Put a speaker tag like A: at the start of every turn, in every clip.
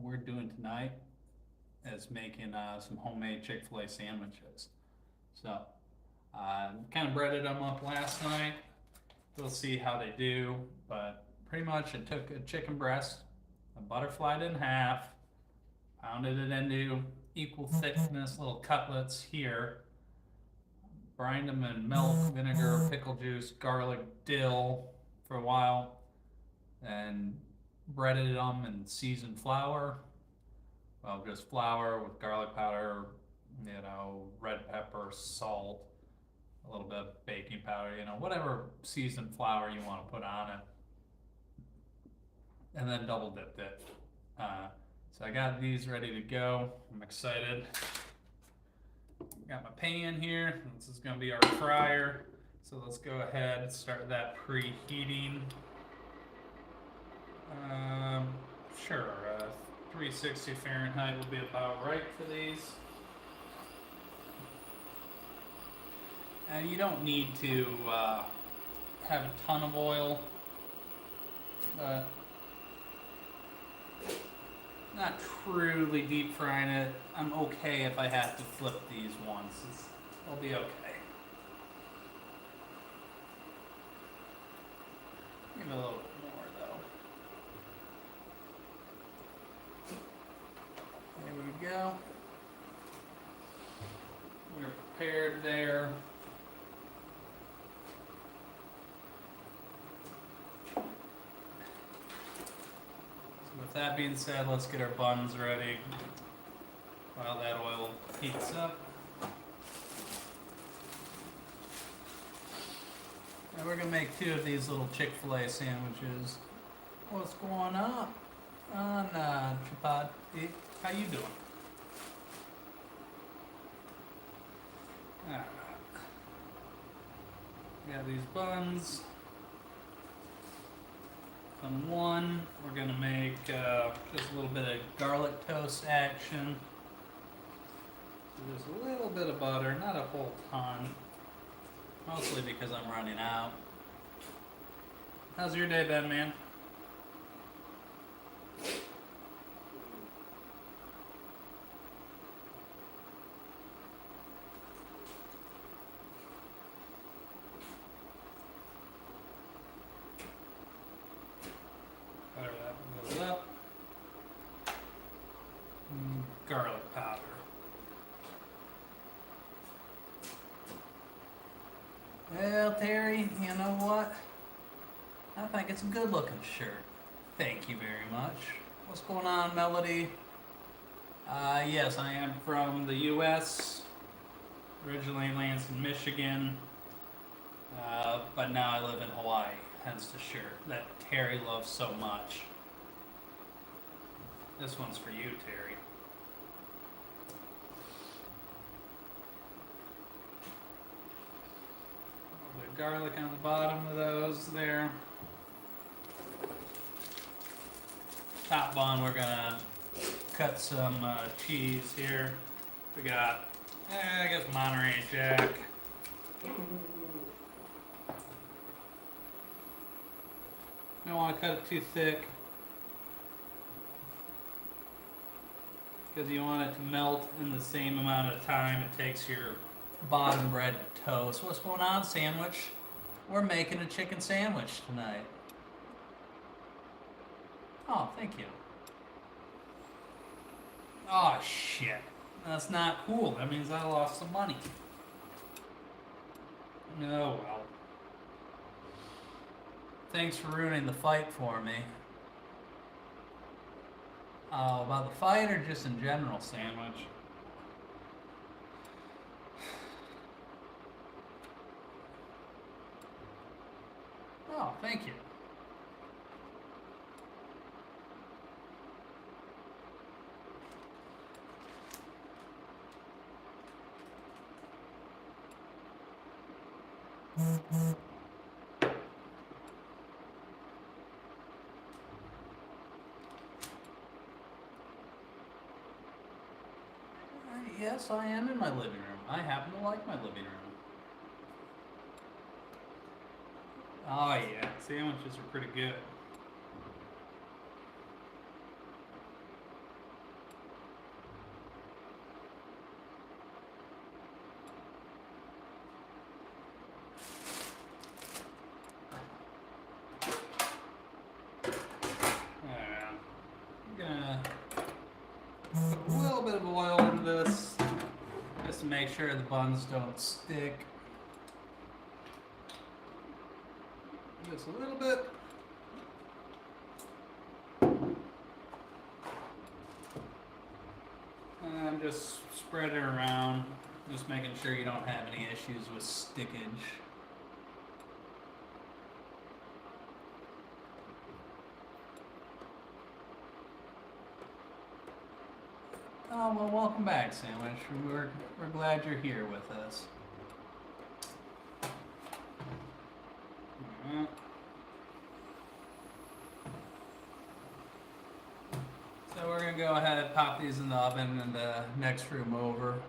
A: we're doing tonight is making some homemade Chick-fil-A sandwiches. So, kind of breaded them up last night. We'll see how they do, but pretty much it took a chicken breast, I butterflied it in half, pounded it into equal thickness little cutlets here, brined them in milk, vinegar, pickle juice, garlic, dill for a while, and breaded them in seasoned flour. Well, just flour with garlic powder, red pepper, salt, a little bit of baking powder, whatever seasoned flour you want to put on it. And then double dipped it. So I got these ready to go. I'm excited. Got my pan here. This is going to be our fryer. So let's go ahead and start that preheating. Sure, 360 Fahrenheit will be about right for these. And you don't need to have a ton of oil, but not truly deep frying it. I'm okay if I have to flip these once. It'll be okay. Give it a little bit more though. There we go. We're prepared there. With that being said, let's get our buns ready while that oil heats up. And we're going to make 2 of these little Chick-fil-A sandwiches. What's going on? Chapad? How you doing? Alright. Got these buns. On one, we're going to make just a little bit of garlic toast action. So just a little bit of butter, not a whole ton. Mostly because I'm running out. How's your day been, man? Butter that goes up. Garlic powder. Well, Terry, you know what? I think it's a good looking shirt. Thank you very much. What's going on, Melody? Yes, I am from the U.S. Originally Lansing, Michigan. But now I live in Hawaii, hence the shirt that Terry loves so much. This one's for you, Terry. A little bit of garlic on the bottom of those there. Top bun, we're gonna cut some cheese here. We got, I guess Monterey Jack. Don't want to cut it too thick because you want it to melt in the same amount of time it takes your bottom bread to toast. What's going on, sandwich? We're making a chicken sandwich tonight. Oh, thank you. Oh, shit. That's not cool. That means I lost some money. Oh, well. Thanks for ruining the fight for me. Oh, about the fight or just in general, sandwich? Oh, thank you. Yes, I am in my living room. I happen to like my living room. Oh yeah, sandwiches are pretty good. Put a little bit of oil into this just to make sure the buns don't stick. Just a little bit. And just spread it around, just making sure you don't have any issues with stickage. Oh, well, welcome back, Sandwich. We're glad you're here with us. So we're going to go ahead and pop these in the oven in the next room over.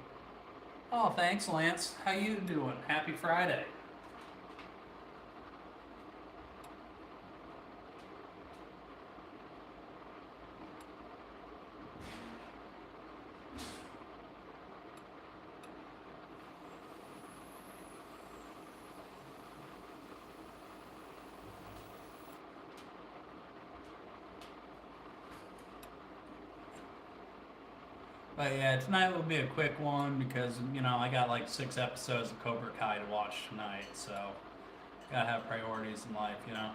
A: Oh, thanks, Lance. How you doing? Happy Friday. But yeah, tonight will be a quick one because, you know, I got like 6 episodes of Cobra Kai to watch tonight, so gotta have priorities in life, you know.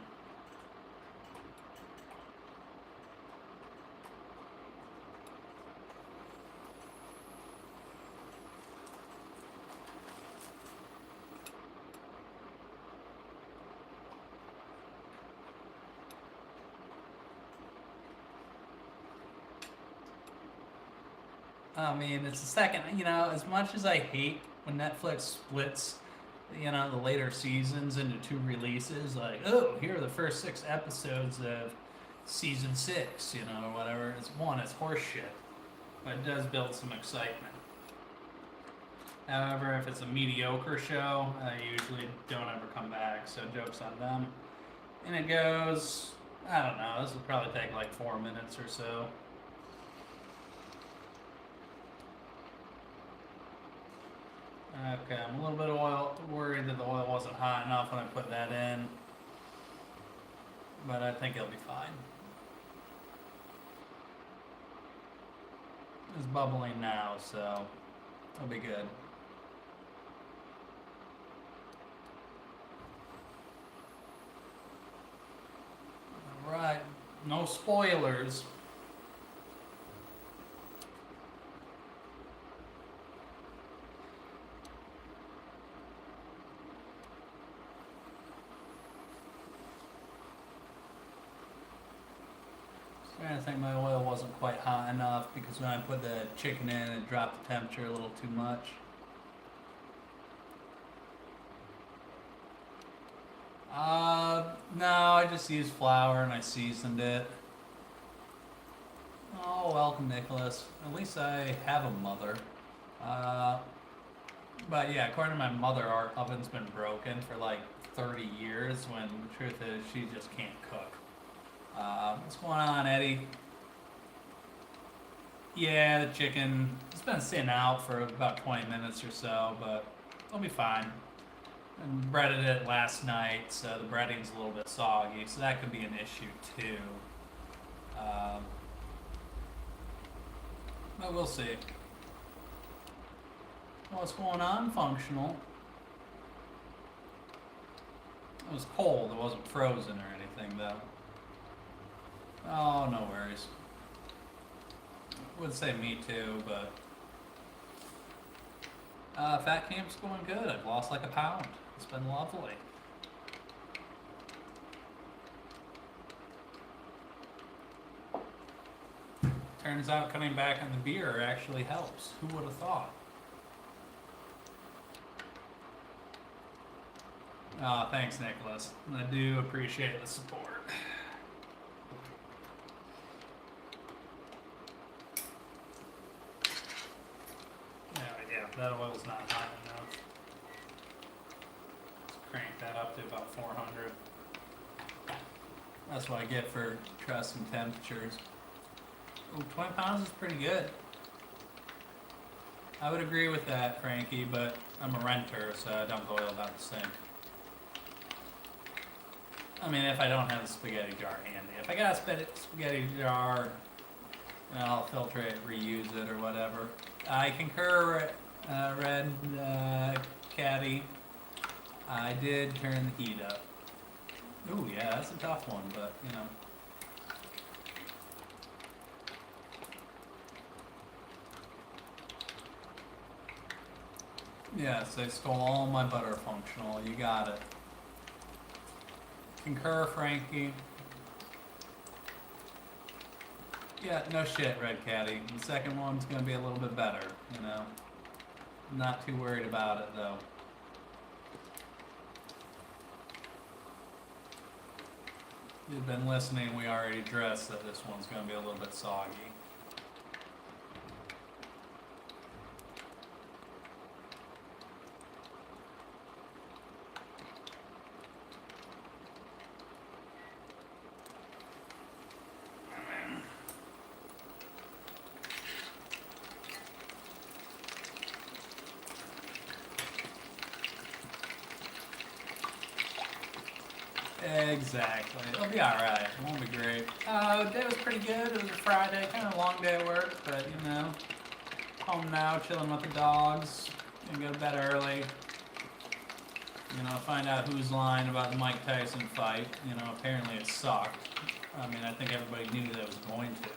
A: I mean, it's the second, you know, as much as I hate when Netflix splits, you know, the later seasons into 2 releases, like, oh, here are the first 6 episodes of season 6, you know, or whatever. It's horseshit, but it does build some excitement. However, if it's a mediocre show, I usually don't ever come back, so joke's on them. And it goes, I don't know, this will probably take like 4 minutes or so. Okay, I'm a little bit worried that the oil wasn't hot enough when I put that in, but I think it'll be fine. It's bubbling now, so it'll be good. Alright, no spoilers. I think my oil wasn't quite hot enough because when I put the chicken in, it dropped the temperature a little too much. No, I just used flour and I seasoned it. Oh, welcome, Nicholas. At least I have a mother. But yeah, according to my mother, our oven's been broken for like 30 years when the truth is she just can't cook. What's going on, Eddie? Yeah, the chicken, it's been sitting out for about 20 minutes or so, but it'll be fine. And breaded it last night, so the breading's a little bit soggy, so that could be an issue too. But we'll see. What's going on, Functional? It was cold, it wasn't frozen or anything though. Oh, no worries. Would say me too, but fat camp's going good. I've lost like a pound. It's been lovely. Turns out coming back on the beer actually helps. Who would have thought? Oh, thanks, Nicholas. I do appreciate the support. Yeah, that oil's not hot enough. Let's crank that up to about 400. That's what I get for trusting temperatures. Ooh, 20 pounds is pretty good. I would agree with that, Frankie, but I'm a renter, so I dump oil down the sink. I mean, if I don't have a spaghetti jar handy. If I got a spaghetti jar and I'll filter it, reuse it, or whatever. I concur, Red Caddy. I did turn the heat up. Ooh, yeah, that's a tough one, but you know. Yes, they stole all my butter functional. You got it. Concur, Frankie. Yeah, no shit, Red Caddy. The second one's gonna be a little bit better, you know. Not too worried about it though. You've been listening, we already addressed that this one's gonna be a little bit soggy. Exactly. It'll be alright. It won't be great. The day was pretty good. It was a Friday. Kind of a long day at work, but you know. Home now, chilling with the dogs. Gonna go to bed early. You know, find out who's lying about the Mike Tyson fight. You know, apparently it sucked. I mean, I think everybody knew that it was going to.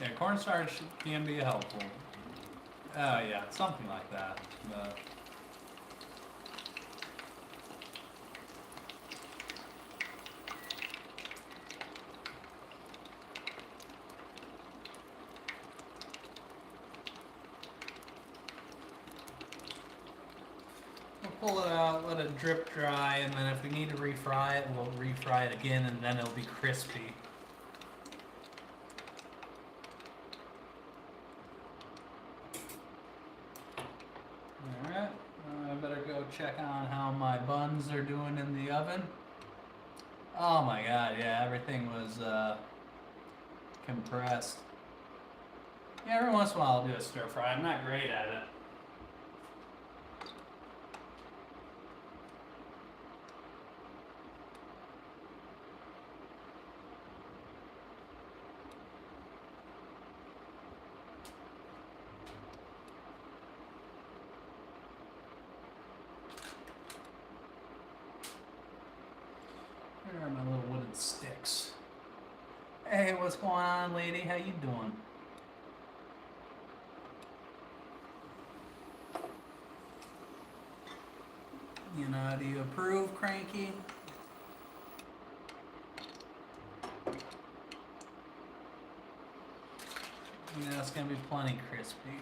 A: Yeah, cornstarch can be helpful. Oh yeah, something like that. But we'll pull it out, let it drip dry, and then if we need to refry it, we'll refry it again, and then it'll be crispy. Alright, I better go check on how my buns are doing in the oven. Oh my god, yeah, everything was compressed. Yeah, every once in a while I'll do a stir fry. I'm not great at it. Where are my little wooden sticks? Hey, what's going on, lady? How you doing? You know, do you approve, Cranky? Yeah, it's gonna be plenty crispy.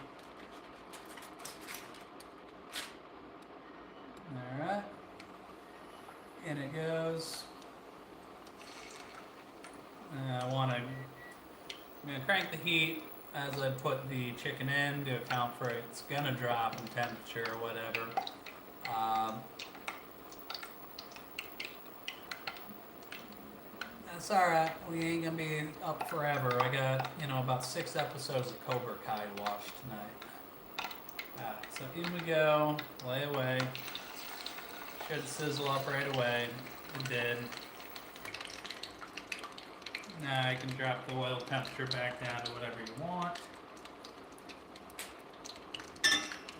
A: Alright. In it goes. I'm gonna crank the heat as I put the chicken in to account for it's gonna drop in temperature or whatever. That's alright, we ain't gonna be up forever. I got, you know, about 6 episodes of Cobra Kai to watch tonight. Alright, so in we go, lay away. Should sizzle up right away. It did. Now I can drop the oil temperature back down to whatever you want.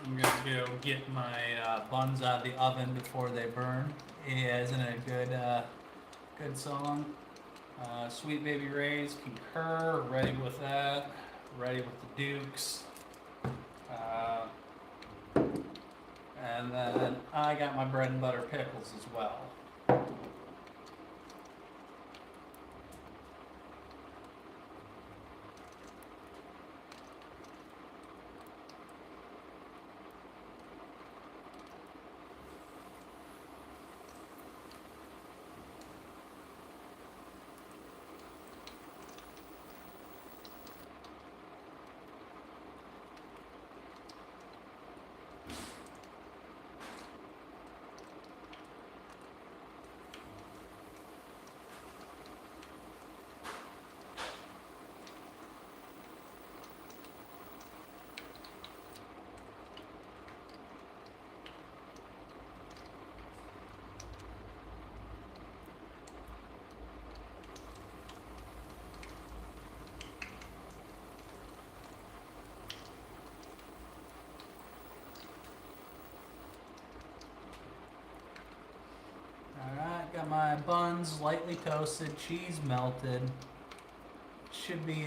A: I'm gonna go get my buns out of the oven before they burn. Yeah, isn't it a good song? Sweet Baby Ray's Concur, ready with that. Ready with the Dukes. And then I got my bread and butter pickles as well. my buns lightly toasted, cheese melted. Should be,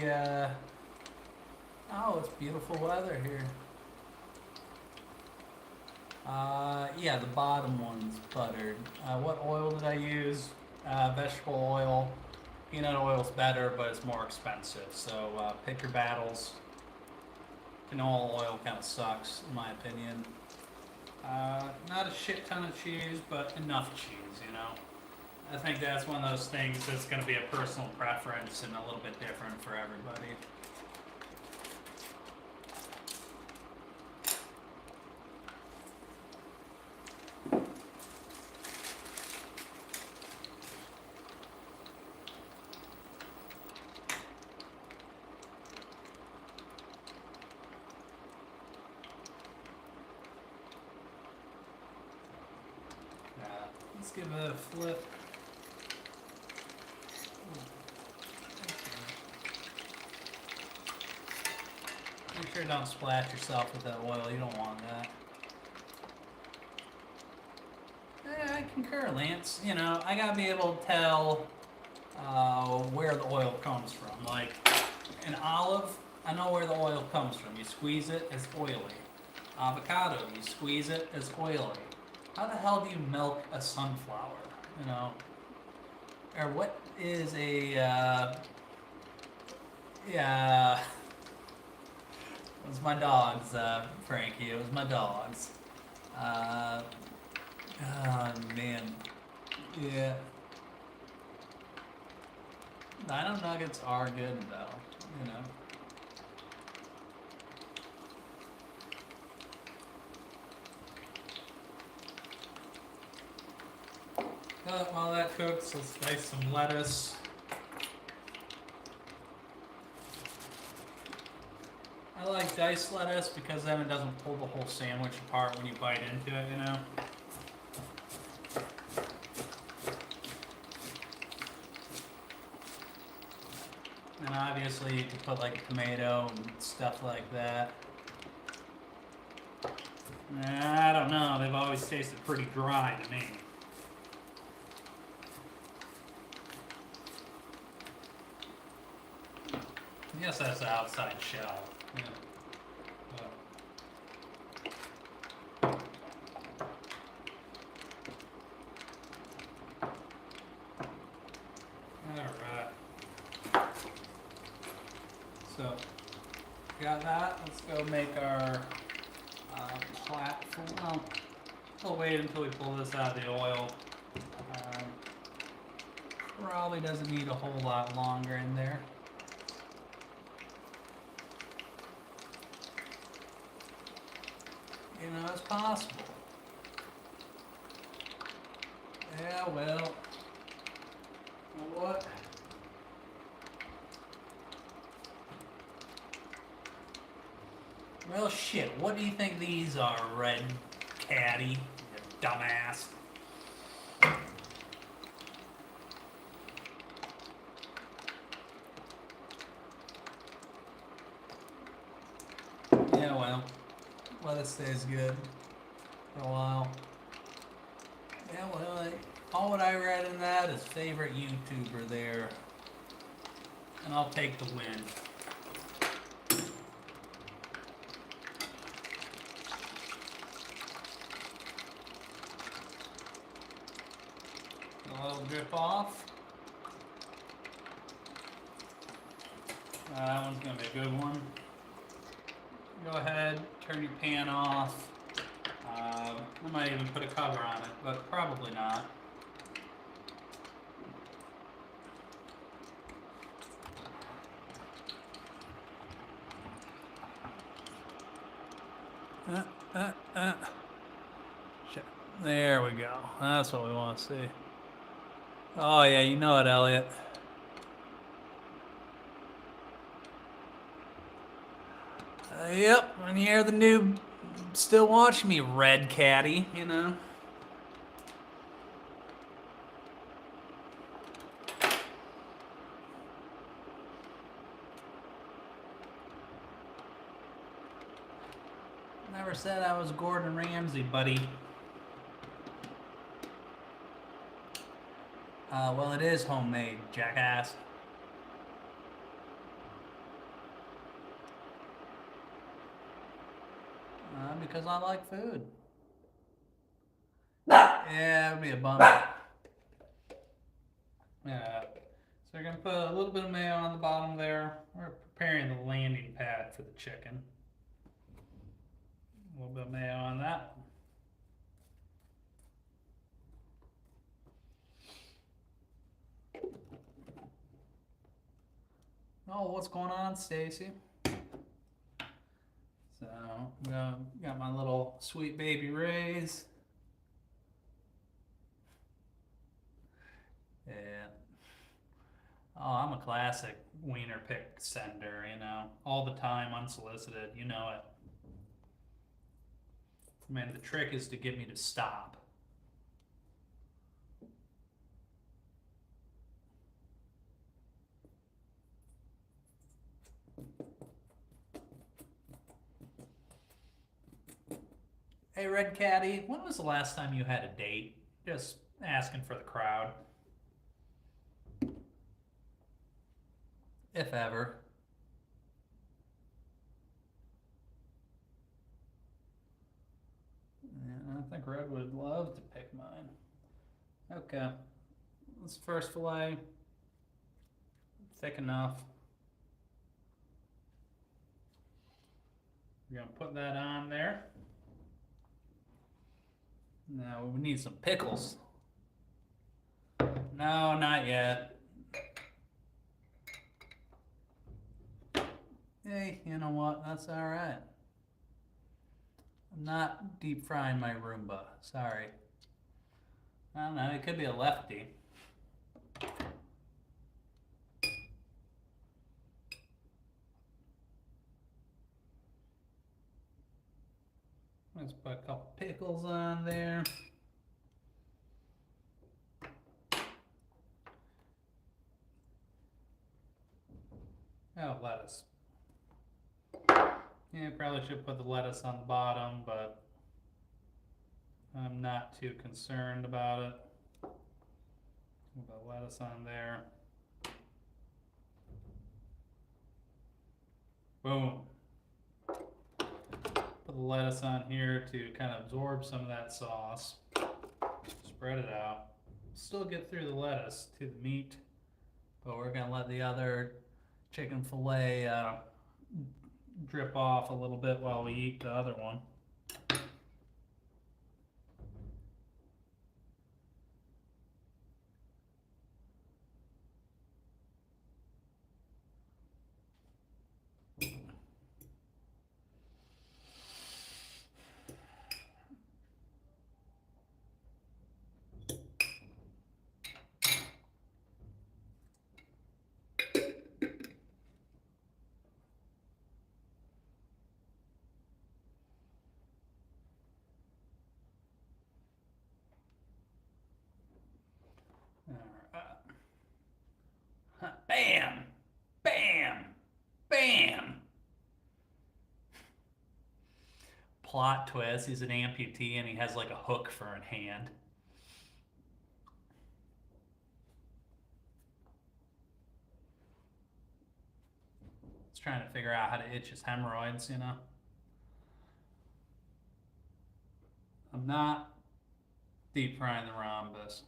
A: oh, it's beautiful weather here. Yeah, the bottom one's buttered. What oil did I use? Vegetable oil. Peanut oil's better, but it's more expensive. So pick your battles. Canola oil kind of sucks, in my opinion. Not a shit ton of cheese, but enough cheese, you know. I think that's one of those things that's going to be a personal preference and a little bit different for everybody. Let's give it a flip. Make sure you don't splash yourself with that oil. You don't want that. I concur, Lance. You know, I gotta be able to tell where the oil comes from. Like an olive, I know where the oil comes from. You squeeze it, it's oily. Avocado, you squeeze it, it's oily. How the hell do you milk a sunflower? You know, or what is a yeah? It was my dogs, Frankie. It was my dogs. Oh man, yeah. Dino nuggets are good though, you know. While that cooks, let's dice some lettuce. I like diced lettuce because then it doesn't pull the whole sandwich apart when you bite into it, you know? And obviously you can put like a tomato and stuff like that. I don't know, they've always tasted pretty dry to me. I guess that's the outside shell. Yeah. Alright. So, got that. Let's go make our platform. Well, we'll wait until we pull this out of the oil. Probably doesn't need a whole lot longer in there. You know, it's possible. Yeah, well, what? Well, shit, what do you think these are, Red Caddy, you dumbass? Yeah, well, lettuce stays good for a while. Yeah, well, all what I read in that is favorite YouTuber there. And I'll take the win. A little drip off. That one's going to be a good one. Go ahead, turn your pan off. I might even put a cover on it, but probably not. There we go. That's what we want to see. Oh yeah, you know it, Elliot. Yep, and you're the noob still watching me, Red Caddy, you know. Never said I was Gordon Ramsay, buddy. Well, it is homemade, jackass. Because I like food. Yeah, it would be a bummer. Yeah. So we're gonna put a little bit of mayo on the bottom there. We're preparing the landing pad for the chicken. A little bit of mayo on that. Oh, what's going on, Stacy? So, got my little sweet baby Rays. Yeah. Oh, I'm a classic wiener pick sender, all the time, unsolicited, you know it. Man, the trick is to get me to stop. Hey, Red Caddy, when was the last time you had a date? Just asking for the crowd. If ever. Yeah, I think Red would love to pick mine. Okay. This first fillet, thick enough. We're gonna put that on there. Now we need some pickles. No, not yet. Hey, you know what? That's all right. I'm not deep frying my Roomba. Sorry. I don't know. It could be a lefty. Let's put a couple pickles on there. Oh, lettuce. Yeah, probably should put the lettuce on the bottom, but I'm not too concerned about it. Put the lettuce on there. Boom. Put the lettuce on here to kind of absorb some of that sauce. Spread it out. Still get through the lettuce to the meat, but we're gonna let the other chicken fillet drip off a little bit while we eat the other one. Bam! Bam! Bam! Plot twist, he's an amputee and he has like a hook for a hand. He's trying to figure out how to itch his hemorrhoids, I'm not deep frying the rhombus.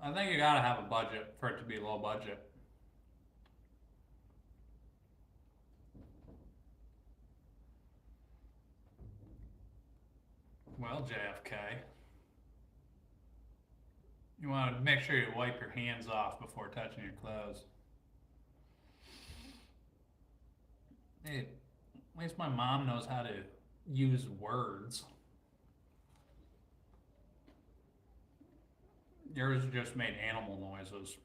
A: I think you gotta have a budget for it to be low budget. Well, JFK, you want to make sure you wipe your hands off before touching your clothes. Hey, at least my mom knows how to use words. Yours just made animal noises.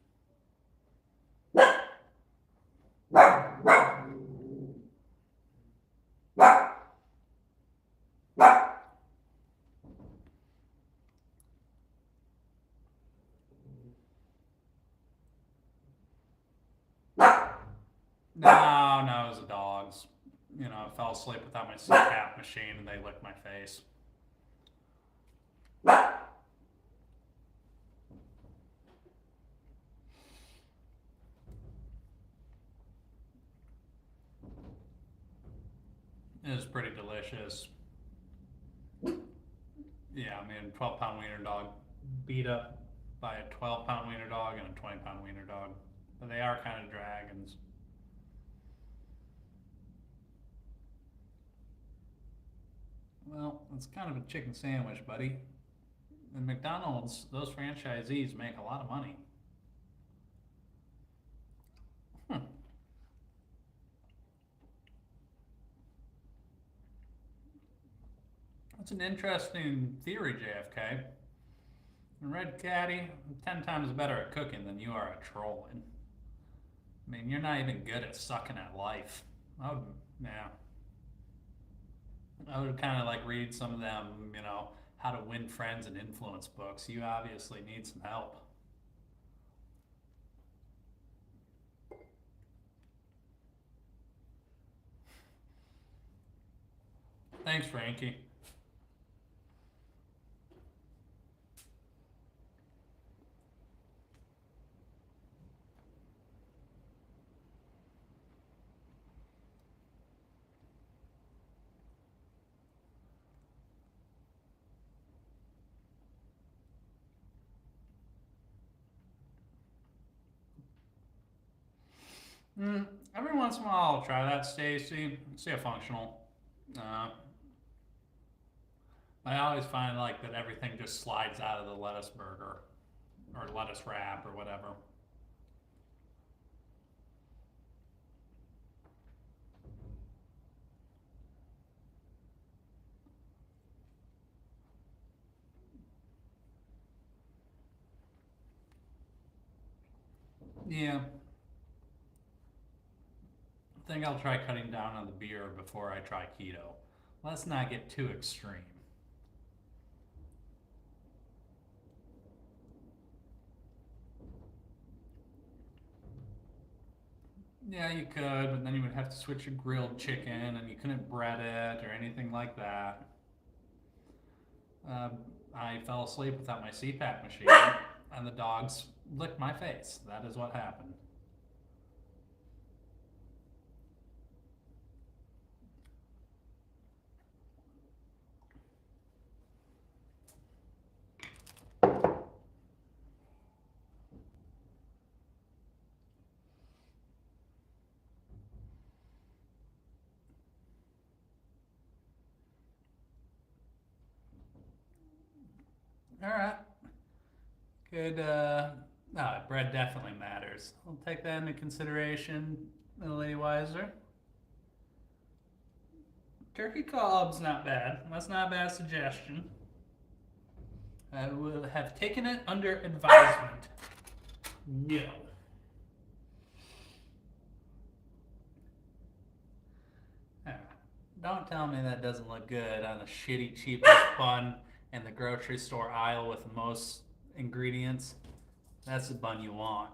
A: No, it was the dogs. I fell asleep without my CPAP machine and they licked my face. It was pretty delicious. Yeah, I mean, 12-pound wiener dog beat up by a 12-pound wiener dog and a 20-pound wiener dog. But they are kind of dragons. Well, it's kind of a chicken sandwich, buddy. And McDonald's, those franchisees make a lot of money. That's an interesting theory, JFK. Red Caddy, 10 times better at cooking than you are at trolling. I mean, you're not even good at sucking at life. Yeah. I would kind of like read some of them, how to win friends and influence books. You obviously need some help. Thanks, Frankie. Every once in a while, I'll try that, Stacy. See how functional. Uh, I always find like that everything just slides out of the lettuce burger or lettuce wrap or whatever. Yeah, I think I'll try cutting down on the beer before I try keto. Let's not get too extreme. Yeah, you could, but then you would have to switch your grilled chicken and you couldn't bread it or anything like that. I fell asleep without my CPAP machine and the dogs licked my face. That is what happened. All right. Good. No, bread definitely matters. I'll take that into consideration, Lady Wiser. Turkey cobb's not bad. That's not a bad suggestion. I will have taken it under advisement. No. Don't tell me that doesn't look good on the shitty, cheapest bun in the grocery store aisle with the most ingredients. That's the bun you want.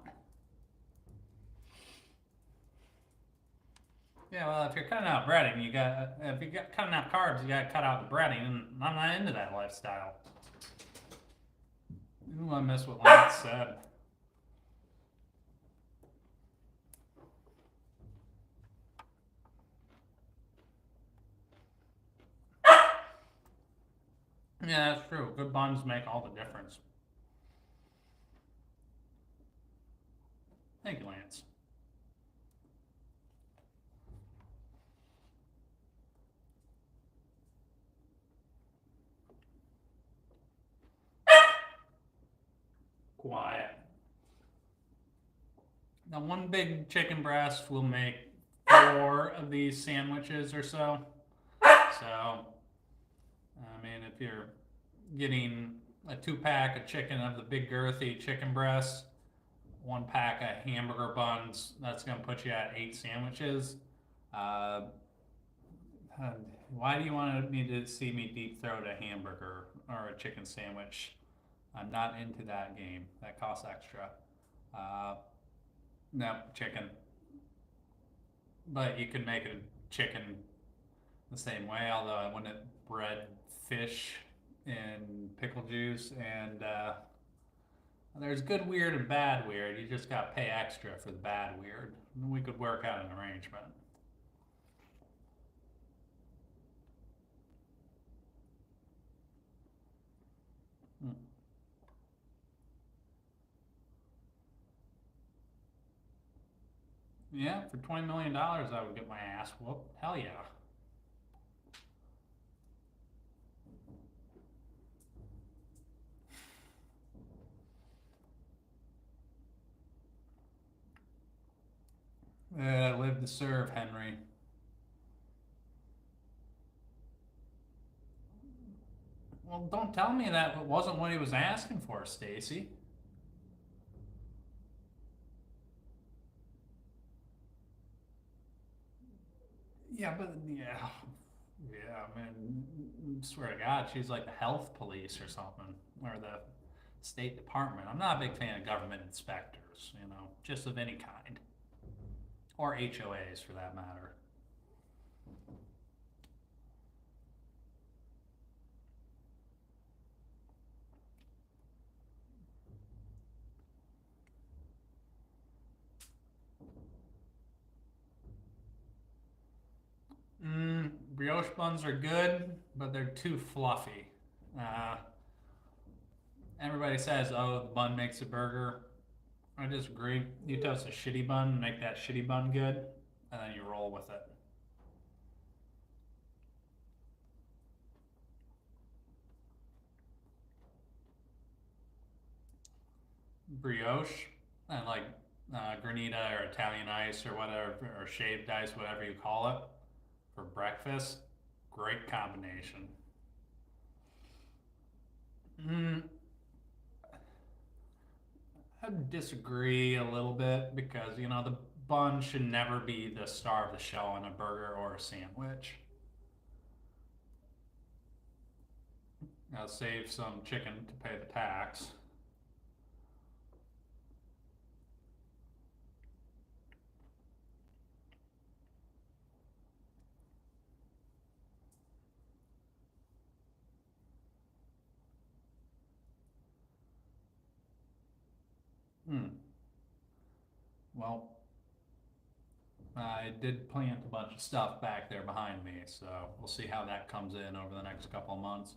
A: Yeah, well, if you're cutting out breading, if you're cutting out carbs, you gotta cut out the breading, and I'm not into that lifestyle. Ooh, I miss what Lance said. Yeah, that's true. Good buns make all the difference. Thank you, Lance. Quiet. Now, one big chicken breast will make 4 of these sandwiches or so. So, I mean, if you're getting a 2-pack of chicken of the big girthy chicken breast, 1 pack of hamburger buns, that's going to put you at 8 sandwiches. Why do you want me to see me deep throat a hamburger or a chicken sandwich? I'm not into that game. That costs extra. No, chicken. But you can make it chicken the same way, although I wouldn't bread fish in pickle juice. And there's good weird and bad weird. You just got to pay extra for the bad weird. We could work out an arrangement. Hmm. Yeah, for $20 million, I would get my ass whooped. Hell yeah. I live to serve, Henry. Well, don't tell me that wasn't what he was asking for, Stacy. Yeah, but yeah. I mean, swear to God, she's like the health police or something, or the State Department. I'm not a big fan of government inspectors, just of any kind, or HOAs for that matter. Brioche buns are good, but they're too fluffy. Uh, Everybody says, "Oh, the bun makes a burger." I disagree. You toast a shitty bun, make that shitty bun good, and then you roll with it. Brioche and like granita or Italian ice or whatever, or shaved ice, whatever you call it, for breakfast. Great combination. Mm, I disagree a little bit because the bun should never be the star of the show on a burger or a sandwich. I'll save some chicken to pay the tax. Hmm. Well, I did plant a bunch of stuff back there behind me, so we'll see how that comes in over the next couple of months.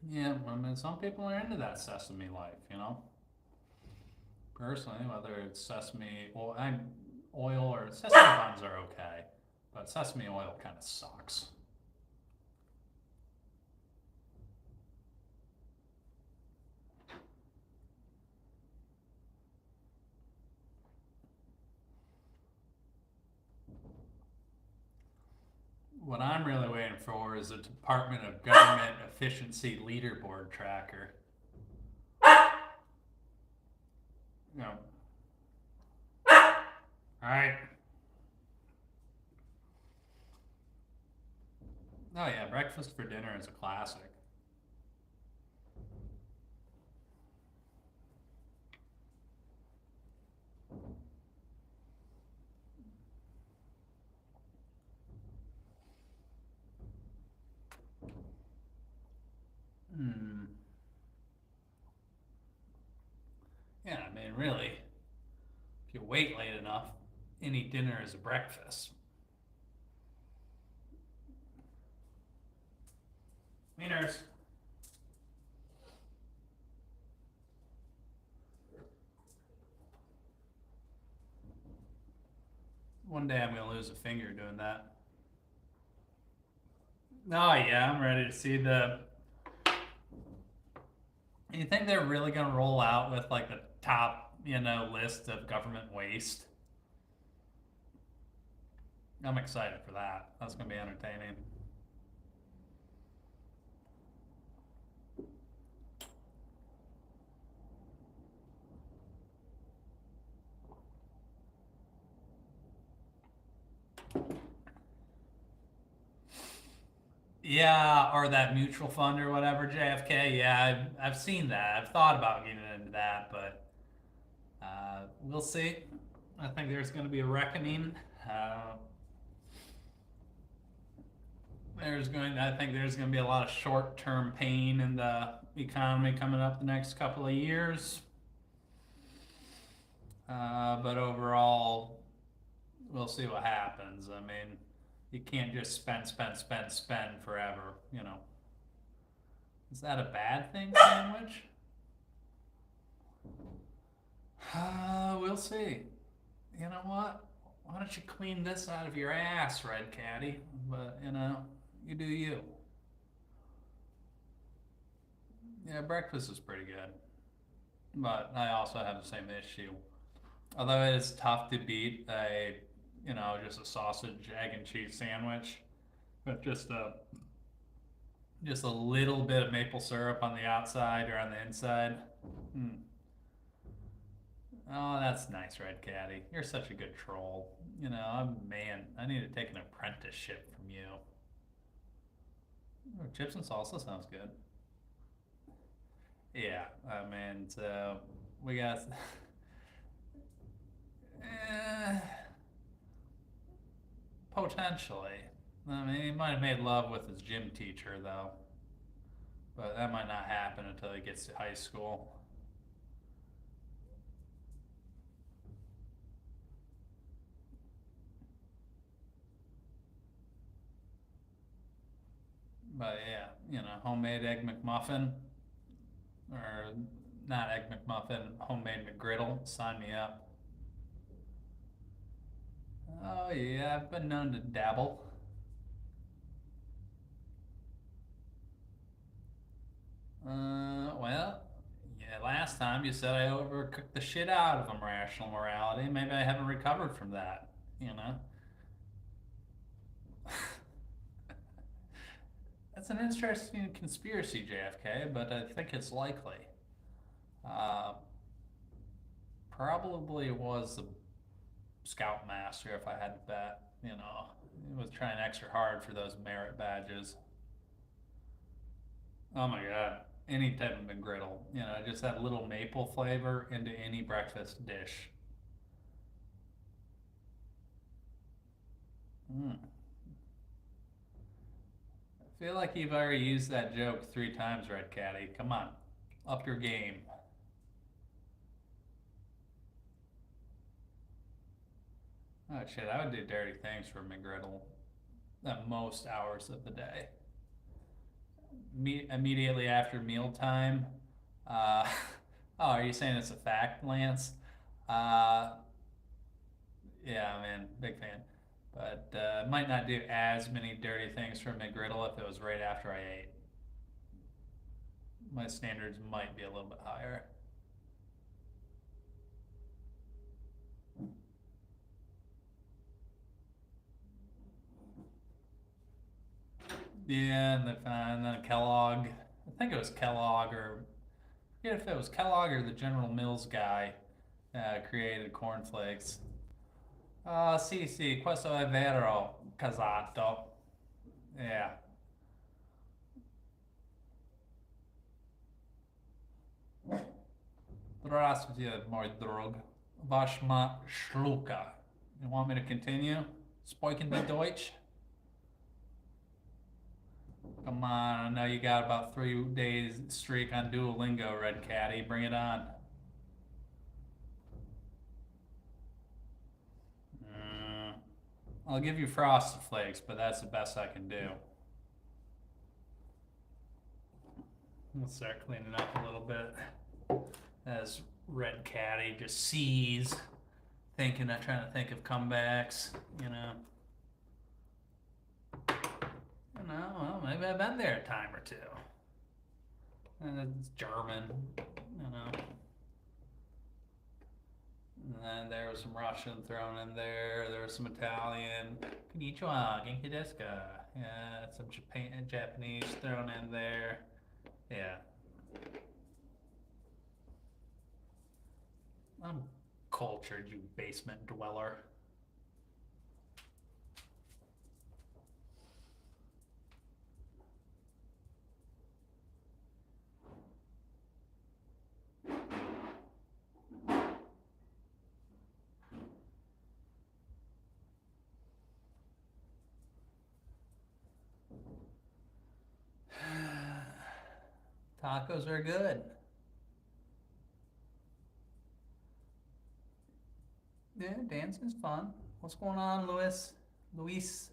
A: Yeah, I mean, some people are into that sesame life. Personally, whether it's sesame oil or sesame buns are okay, but sesame oil kind of sucks. What I'm really waiting for is a Department of Government Efficiency leaderboard tracker. You know, all right. Oh yeah, breakfast for dinner is a classic. Hmm. Yeah, I mean, really, if you wait late enough, any dinner is a breakfast. Wieners. One day I'm gonna lose a finger doing that. Oh yeah, I'm ready to see the. You think they're really gonna roll out with like the top, list of government waste? I'm excited for that. That's gonna be entertaining. Yeah, or that mutual fund or whatever, JFK. Yeah, I've seen that. I've thought about getting into that, but we'll see. I think there's going to be a reckoning. Uh, I think there's going to be a lot of short-term pain in the economy coming up the next couple of years. But overall, we'll see what happens. I mean, you can't just spend forever, you know. Is that a bad thing, sandwich? We'll see. You know what? Why don't you clean this out of your ass, Red Caddy? But, you know, you do you. Yeah, breakfast is pretty good. But I also have the same issue. Although it is tough to beat just a sausage, egg, and cheese sandwich with just a little bit of maple syrup on the outside or on the inside. Mm. Oh, that's nice, Red Caddy. You're such a good troll. You know, I need to take an apprenticeship from you. Oh, chips and salsa sounds good. Yeah, I mean, so we got. eh, Potentially. I mean, he might have made love with his gym teacher, though. But that might not happen until he gets to high school. But yeah, homemade egg McMuffin, or not egg McMuffin, homemade McGriddle. Sign me up. Oh yeah, I've been known to dabble. Well, yeah, last time you said I overcooked the shit out of them, rational morality. Maybe I haven't recovered from that, you know? That's an interesting conspiracy, JFK, but I think it's likely. Uh, Probably was the scoutmaster if I had to bet, you know. He was trying extra hard for those merit badges. Oh my God. Any type of McGriddle, just that little maple flavor into any breakfast dish. Mm. I feel like you've already used that joke 3 times, Red Caddy. Come on, up your game. Oh shit, I would do dirty things for McGriddle at most hours of the day. Immediately after mealtime. Uh, oh, are you saying it's a fact, Lance? Uh, yeah, man, big fan. But might not do as many dirty things for McGriddle if it was right after I ate. My standards might be a little bit higher. Yeah, and then Kellogg. I think it was Kellogg, or I forget if it was Kellogg or the General Mills guy created cornflakes. Sì, sì, questo è vero, casato. Yeah. Здравствуйте, мой друг. Ваш schluka. You want me to continue? Speaking the Deutsch? Come on, I know you got about 3 days streak on Duolingo, Red Caddy. Bring it on. Mm, I'll give you Frosted Flakes, but that's the best I can do. Let's start cleaning up a little bit as Red Caddy just sees, trying to think of comebacks, you know. Well, maybe I've been there a time or two. And it's German, you know. And then there was some Russian thrown in there. There was some Italian. Konnichiwa, genki desu ka? Yeah, some Japanese thrown in there. Yeah. I'm cultured, you basement dweller. Tacos are good. Yeah, dancing's fun. What's going on, Luis? Luis?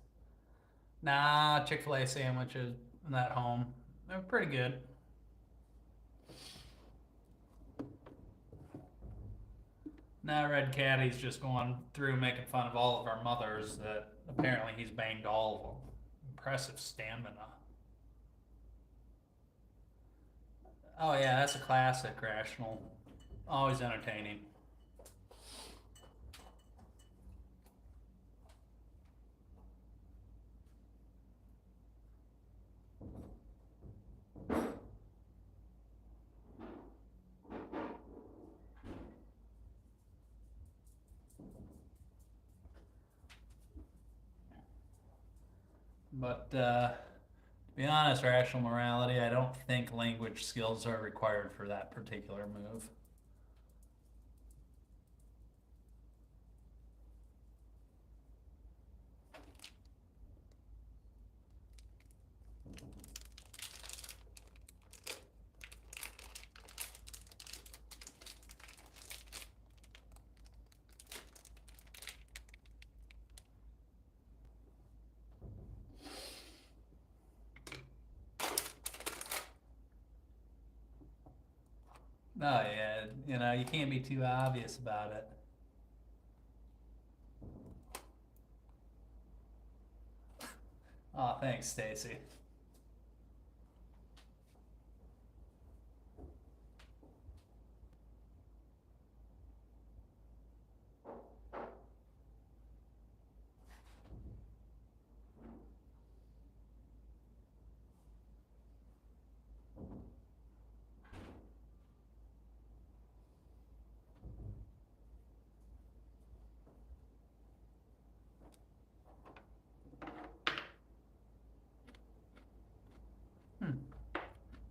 A: Nah, Chick-fil-A sandwiches at home. They're pretty good. Now Red Caddy's just going through making fun of all of our mothers that apparently he's banged all of them. Impressive stamina. Oh yeah, that's a classic, Rational. Always entertaining. But to be honest, Rational Morality, I don't think language skills are required for that particular move. Oh yeah, you can't be too obvious about it. Oh, thanks, Stacy.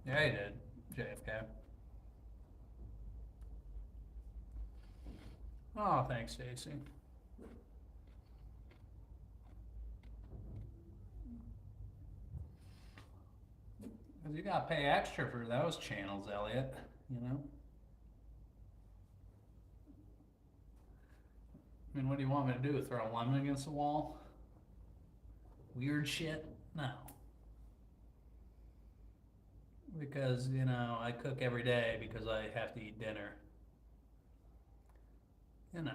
A: Yeah, he did, JFK. Oh, thanks, Stacy. Because you gotta pay extra for those channels, Elliot. I mean, what do you want me to do? Throw a lemon against the wall? Weird shit? No. Because, I cook every day because I have to eat dinner. Every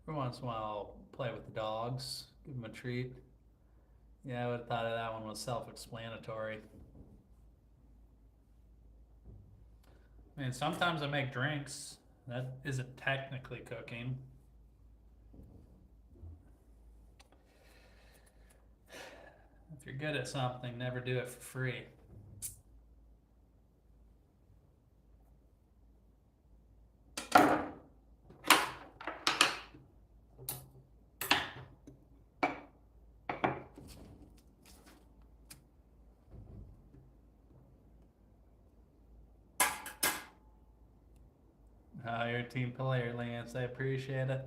A: once in a while, I'll play with the dogs, give them a treat. Yeah, I would have thought that one was self-explanatory. I mean, sometimes I make drinks. That isn't technically cooking. If you're good at something, never do it for free. Oh, you're a team player, Lance. I appreciate it.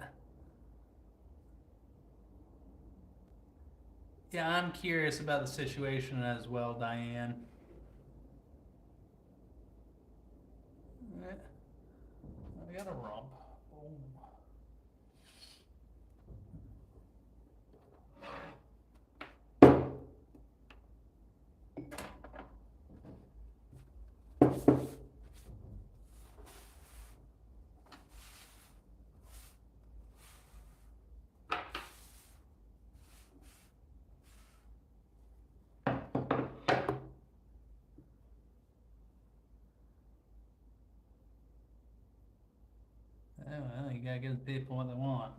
A: Yeah, I'm curious about the situation as well, Diane. I got a rump. Oh, well, you gotta give the people what they want.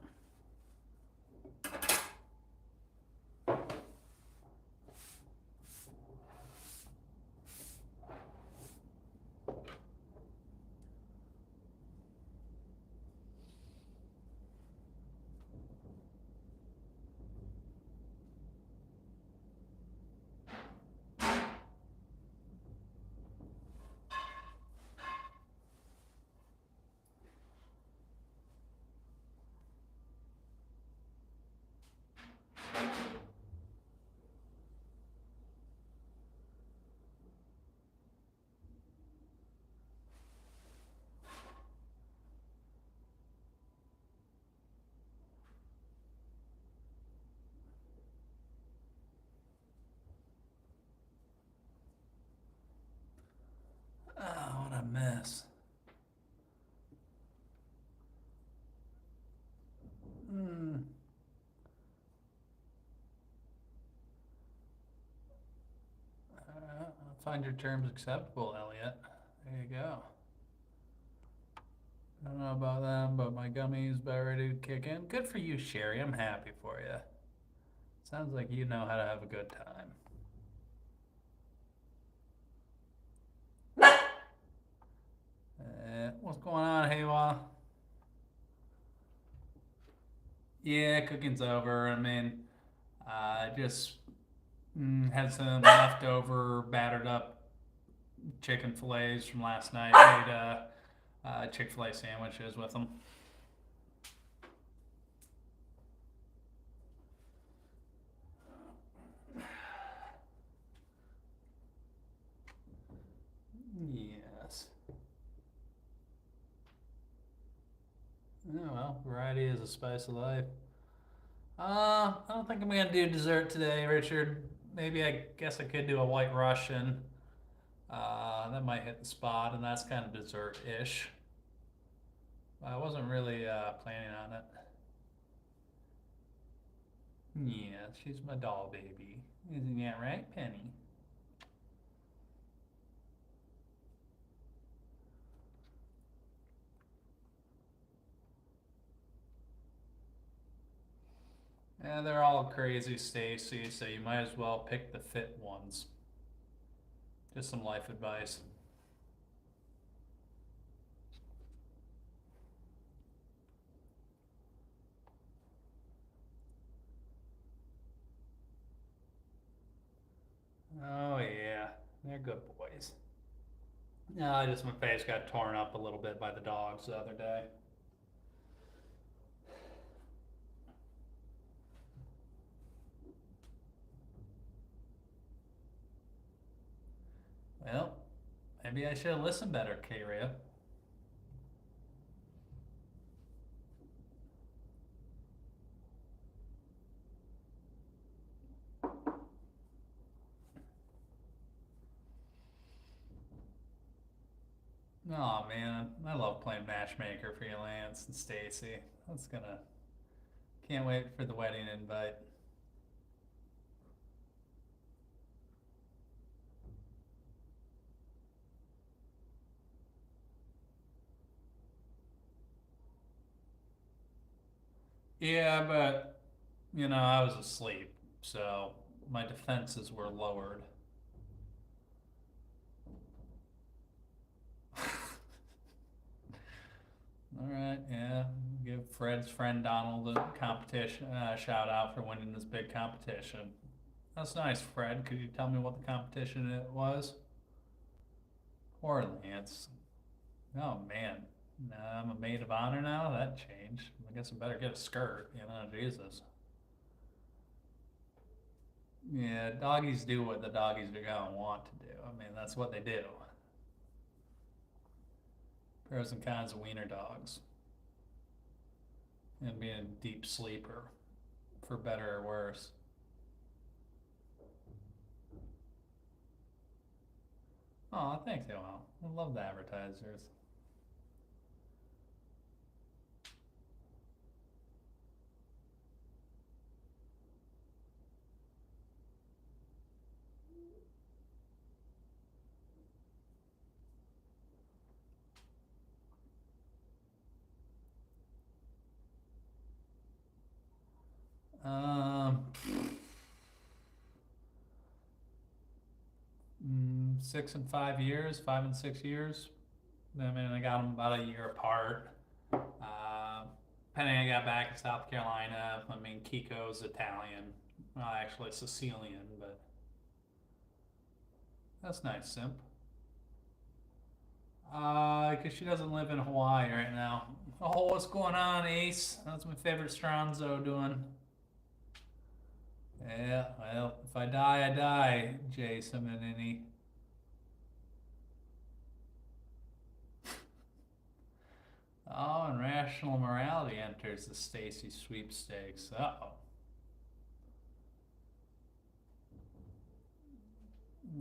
A: find your terms acceptable, Elliot. There you go. I don't know about them, but my gummy's about ready to kick in. Good for you, Sherry. I'm happy for you. Sounds like you know how to have a good time. What's going on, Haywa? Yeah, cooking's over. I mean, I just had some leftover battered up chicken fillets from last night. Made Chick-fil-A sandwiches with them. Yes. Oh well, variety is a spice of life. I don't think I'm gonna do dessert today, Richard. Maybe I guess I could do a white Russian. That might hit the spot, and that's kind of dessert-ish. I wasn't really planning on it. Yeah, she's my doll baby. Isn't that right, Penny? Yeah, they're all crazy, Stacy, so you might as well pick the fit ones. Just some life advice. Oh yeah, they're good boys. No, I just my face got torn up a little bit by the dogs the other day. Well, maybe I should have listened better, K-Rib. Oh man, I love playing matchmaker for you, Lance and Stacy. That's gonna can't wait for the wedding invite. Yeah, but I was asleep, so my defenses were lowered. All right, yeah. Give Fred's friend Donald a competition shout out for winning this big competition. That's nice, Fred. Could you tell me what the competition it was? Poor Lance. Oh man, I'm a maid of honor now. That changed. I guess I better get a skirt. Jesus. Yeah, doggies do what the doggies are gonna want to do. I mean, that's what they do. Pros and cons of wiener dogs and being a deep sleeper, for better or worse. Oh, thanks, Joel. I love the advertisers. Um, 6 and 5 years, 5 and 6 years. I mean, I got them about a year apart. Penny, I got back in South Carolina. I mean, Kiko's Italian. Well, actually, Sicilian, but that's nice, Simp. Because she doesn't live in Hawaii right now. Oh, what's going on, Ace? That's my favorite Stronzo doing. Yeah, well, if I die, I die, Jason and any. Oh, and rational morality enters the Stacy sweepstakes. Uh-oh.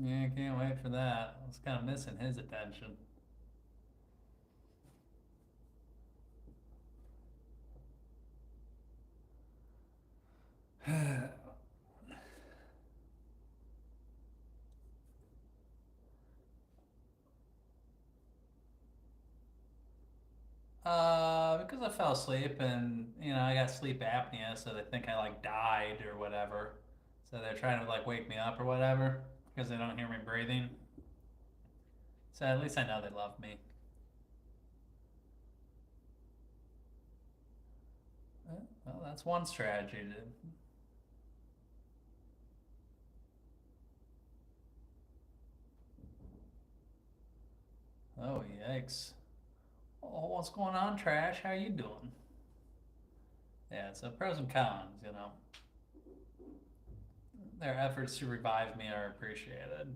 A: Yeah, can't wait for that. I was kind of missing his attention. Because I fell asleep and, I got sleep apnea, so they think I like died or whatever. So they're trying to like wake me up or whatever because they don't hear me breathing. So at least I know they love me. Well, that's one strategy. Oh, yikes. Oh, what's going on, Trash? How you doing? Yeah, so pros and cons. Their efforts to revive me are appreciated.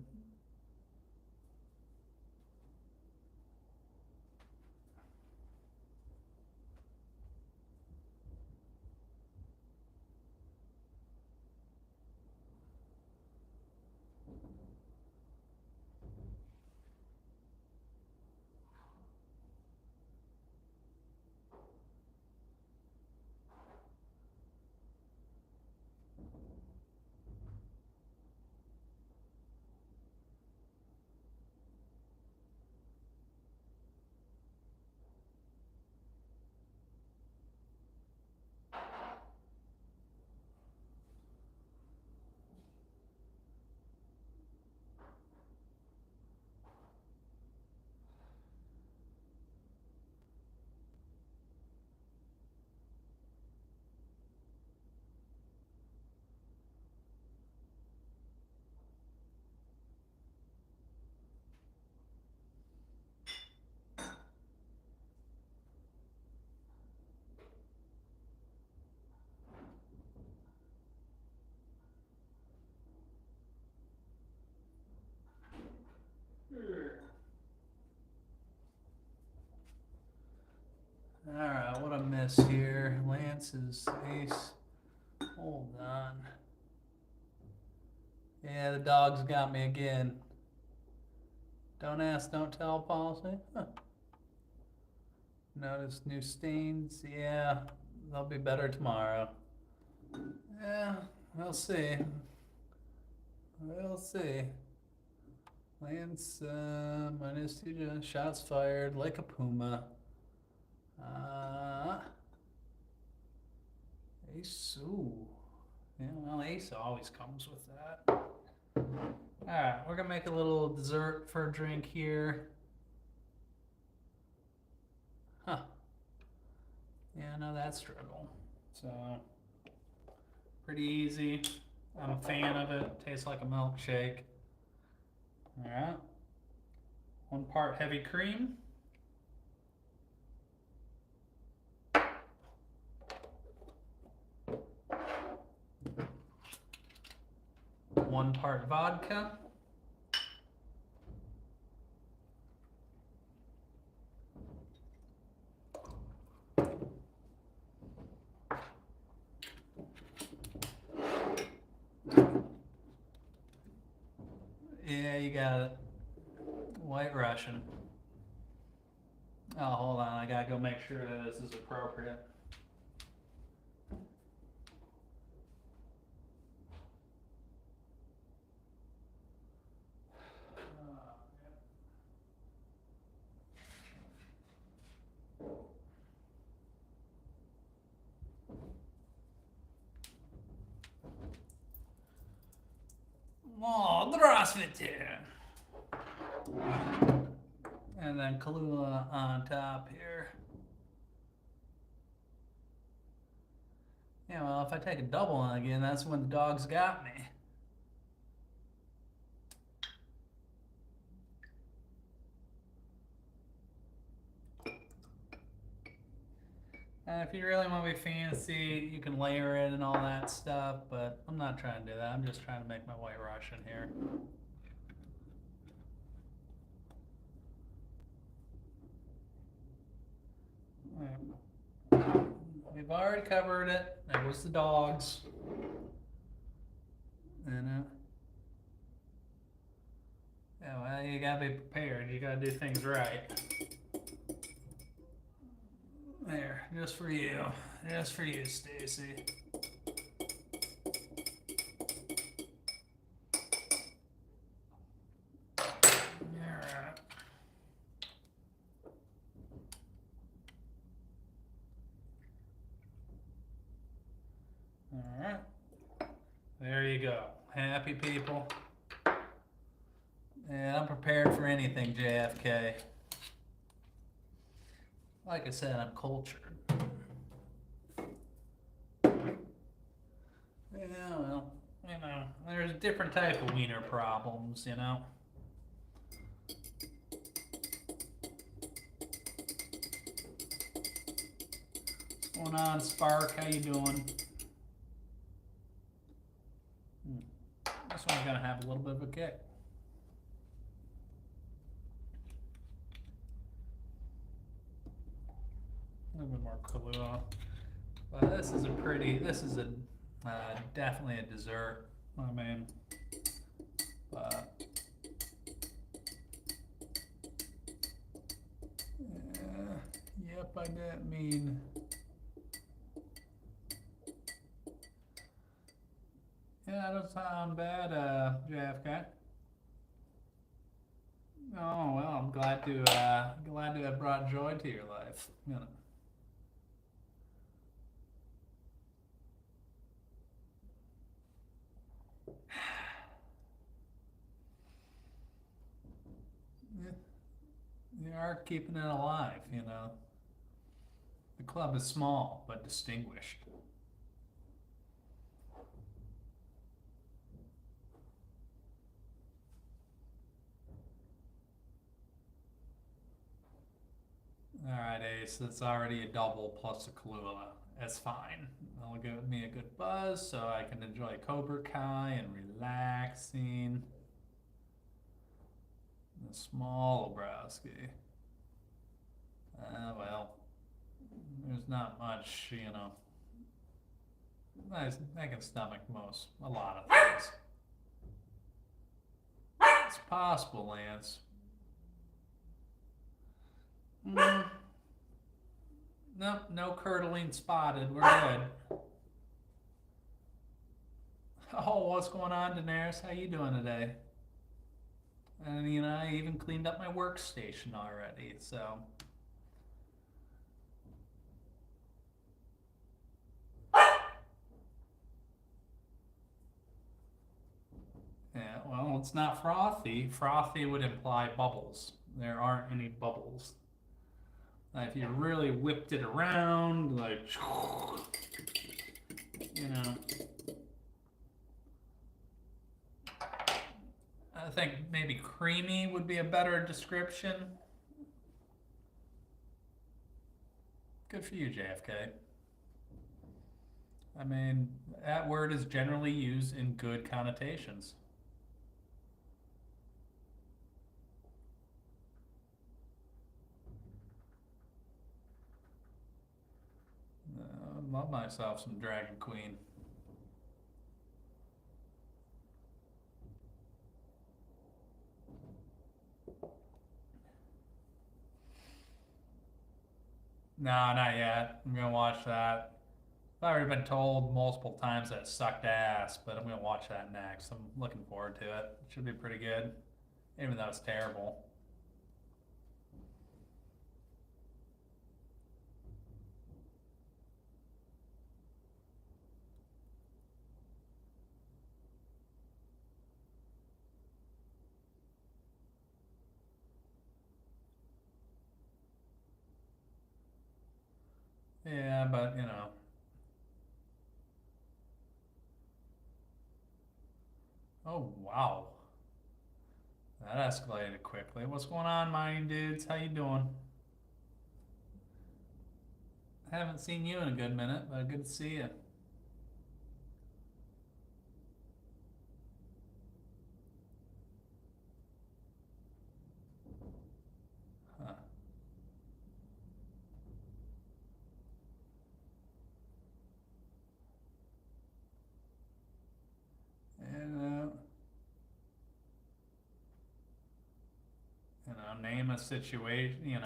A: All right, what I miss here? Lance's ace. Hold on. Yeah, the dog's got me again. Don't ask, don't tell policy. Huh. Notice new stains. Yeah, they'll be better tomorrow. Yeah, we'll see. We'll see. Lance, -2 shots fired like a puma. Ace, ooh. Yeah, well, ace always comes with that. Alright, we're gonna make a little dessert for a drink here. Huh. Yeah, no, that struggle. So, pretty easy. I'm a fan of it. Tastes like a milkshake. Alright. 1 part heavy cream. 1 part vodka. Yeah, you got it. White Russian. Oh, hold on. I gotta go make sure that this is appropriate. Oh, здравствуйте! And then Kahlua on top here. Yeah, well, if I take a double on again, that's when the dog's got me. And if you really want to be fancy, you can layer it and all that stuff, but I'm not trying to do that. I'm just trying to make my White Russian here. We've already covered it. There was the dogs. And yeah, well, you gotta be prepared. You gotta do things right. There, just for you. Just for you, Stacy. Alright. go. Happy people? And I'm prepared for anything, JFK. Like I said, I'm cultured. Yeah, well, there's a different type of wiener problems, What's going on, Spark? How you doing? This one's gonna have a little bit of a kick. A little bit more Kahlua. But this is definitely a dessert. I mean, but yep, I didn't mean. Yeah, that doesn't sound bad, JFK. Oh well, I'm glad to have brought joy to your life. You are keeping it alive. The club is small but distinguished. All right, Ace, that's already a double plus a Kahlua. That's fine. That'll give me a good buzz so I can enjoy Cobra Kai and relaxing. The small Obrowski. Well, there's not much, I can stomach a lot of things. It's possible, Lance. Nope, no curdling spotted. We're good. Oh, what's going on, Daenerys? How you doing today? And I even cleaned up my workstation already, so. Yeah, well, it's not frothy. Frothy would imply bubbles. There aren't any bubbles. If you really whipped it around, like, I think maybe creamy would be a better description. Good for you, JFK. I mean, that word is generally used in good connotations. Love myself some Dragon Queen. No, not yet. I'm gonna watch that. I've already been told multiple times that it sucked ass, but I'm gonna watch that next. I'm looking forward to it. It should be pretty good, even though it's terrible. Yeah, but Oh wow, that escalated quickly. What's going on, mining dudes? How you doing? Haven't seen you in a good minute, but good to see you. Huh. And name a situation.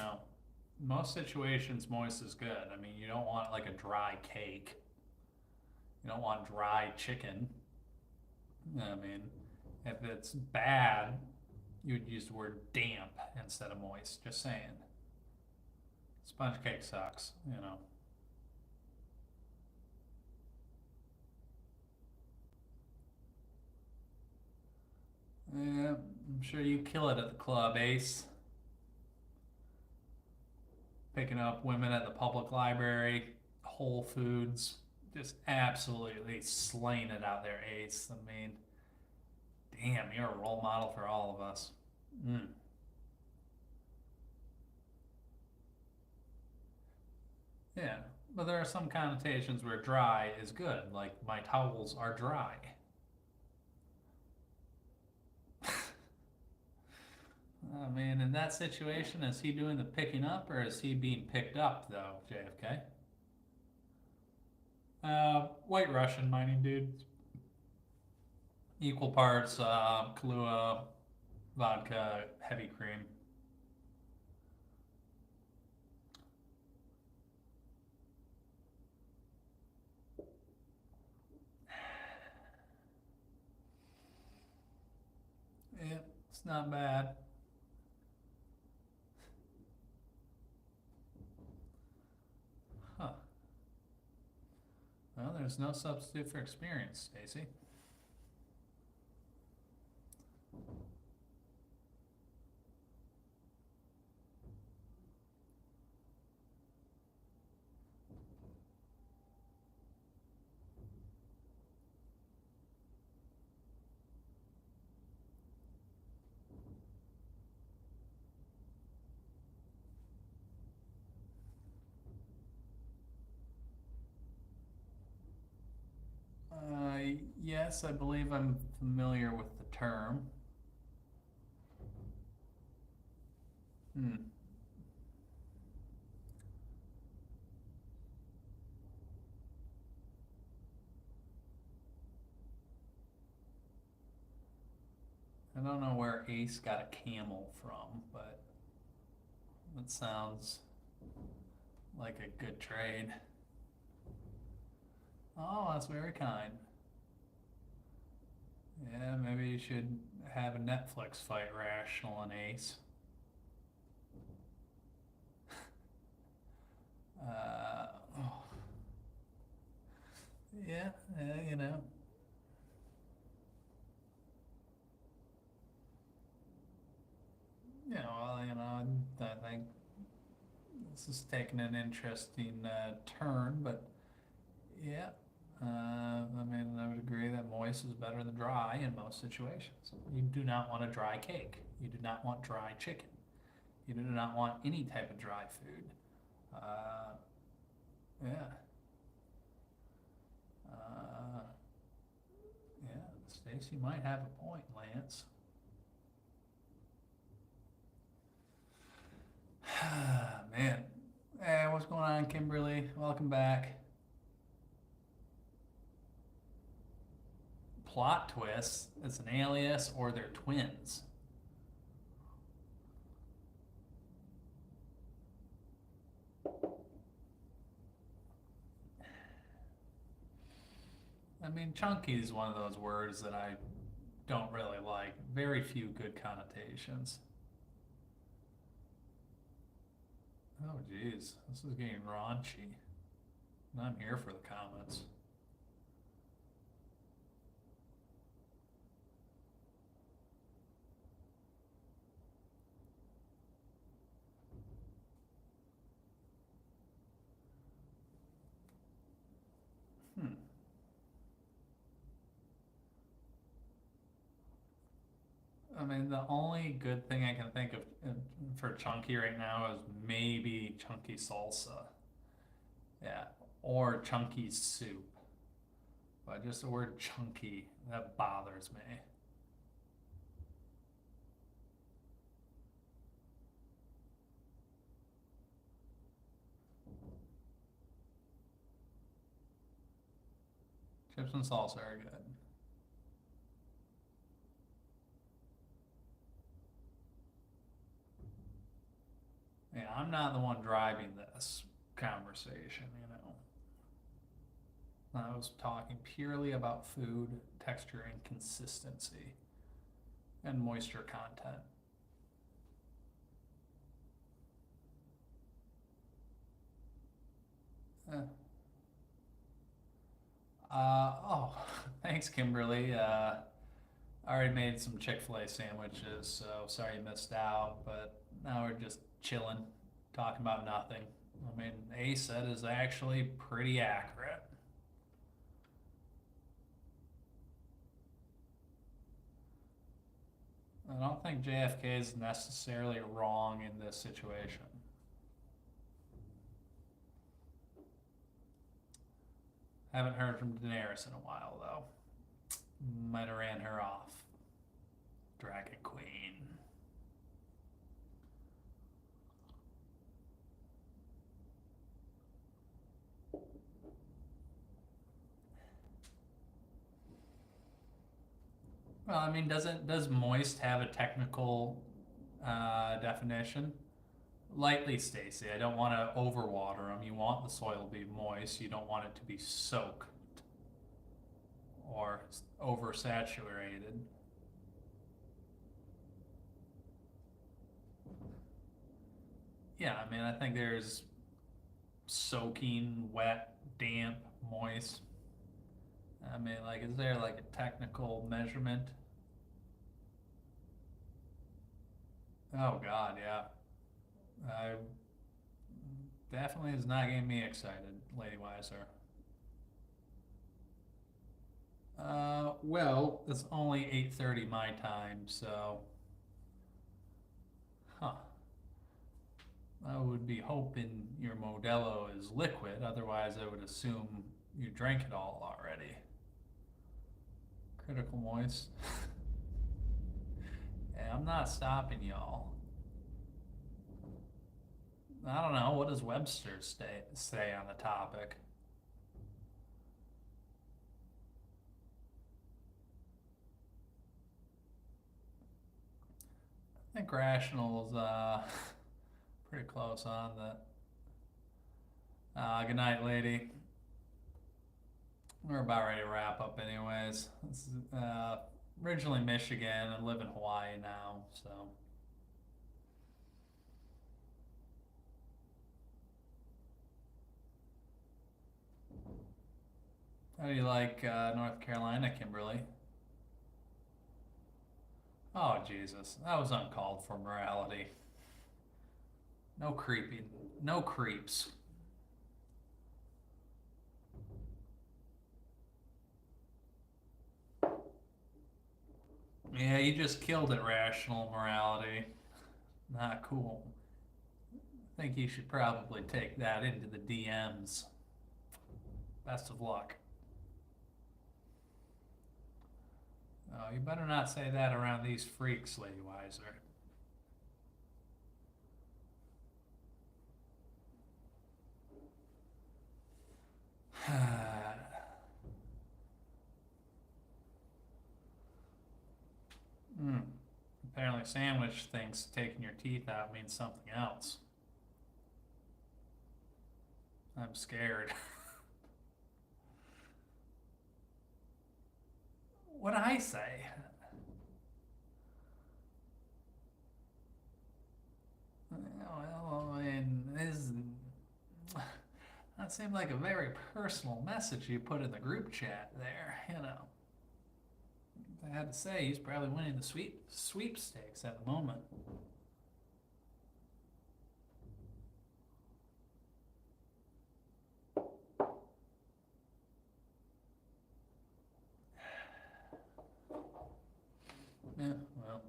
A: Most situations moist is good. I mean, you don't want like a dry cake. You don't want dry chicken. I mean, if it's bad, you'd use the word damp instead of moist. Just saying. Sponge cake sucks. Yeah, I'm sure you kill it at the club, Ace. Picking up women at the public library, Whole Foods, just absolutely slaying it out there, Ace. I mean, damn, you're a role model for all of us. Mm. Yeah, but there are some connotations where dry is good, like my towels are dry. I mean, in that situation, is he doing the picking up or is he being picked up, though, JFK? White Russian mining dude. Equal parts Kahlua, vodka, heavy cream. Yeah, it's not bad. Huh. Well, there's no substitute for experience, Stacy. Uh, yes, I believe I'm familiar with the term. Hmm. I don't know where Ace got a camel from, but it sounds like a good trade. Oh, that's very kind. Yeah, maybe you should have a Netflix fight, Rational and Ace. Oh, yeah, yeah, I think this is taking an interesting turn, but yeah, I mean, I would agree that moist is better than dry in most situations. You do not want a dry cake. You do not want dry chicken. You do not want any type of dry food. Uh, yeah. Uh, yeah, Stacy might have a point, Lance. Man. Hey, what's going on, Kimberly? Welcome back. Plot twist, it's an alias or they're twins. I mean, chunky is one of those words that I don't really like. Very few good connotations. Oh, geez, this is getting raunchy. I'm here for the comments. Hmm. I mean, the only good thing I can think of for chunky right now is maybe chunky salsa. Yeah, or chunky soup. But just the word chunky, that bothers me. Chips and salsa are good. Yeah, I'm not the one driving this conversation, you know. I was talking purely about food, texture, and consistency, and moisture content. Eh. Oh, thanks, Kimberly. I already made some Chick-fil-A sandwiches, so sorry you missed out, but now we're just chilling, talking about nothing. I mean, A said is actually pretty accurate. I don't think JFK is necessarily wrong in this situation. Haven't heard from Daenerys in a while, though. Might have ran her off. Dragon Queen. Well, I mean, does moist have a technical definition? Lightly, Stacy. I don't want to overwater them. You want the soil to be moist. You don't want it to be soaked or oversaturated. Yeah, I mean, I think there's soaking, wet, damp, moist. I mean, like, is there like a technical measurement? Oh God, yeah. I definitely is not getting me excited, Lady Weiser. Well, it's only 8:30 my time, so, huh. I would be hoping your Modelo is liquid, otherwise I would assume you drank it all already. Critical moist. Yeah, I'm not stopping y'all. I don't know, what does Webster say on the topic? I think Rational's pretty close on that. Good night, lady. We're about ready to wrap up anyways. This is originally Michigan. I live in Hawaii now, so. How do you like North Carolina, Kimberly? Oh, Jesus. That was uncalled for morality. No creepy, no creeps. Yeah, you just killed it, rational morality. Not cool. I think you should probably take that into the DMs. Best of luck. Oh, you better not say that around these freaks, Lady Weiser. Hmm. Apparently, Sandwich thinks taking your teeth out means something else. I'm scared. What'd I say? Well, I mean, that seemed like a very personal message you put in the group chat there, you know. I had to say, he's probably winning the sweepstakes at the moment. Yeah, well.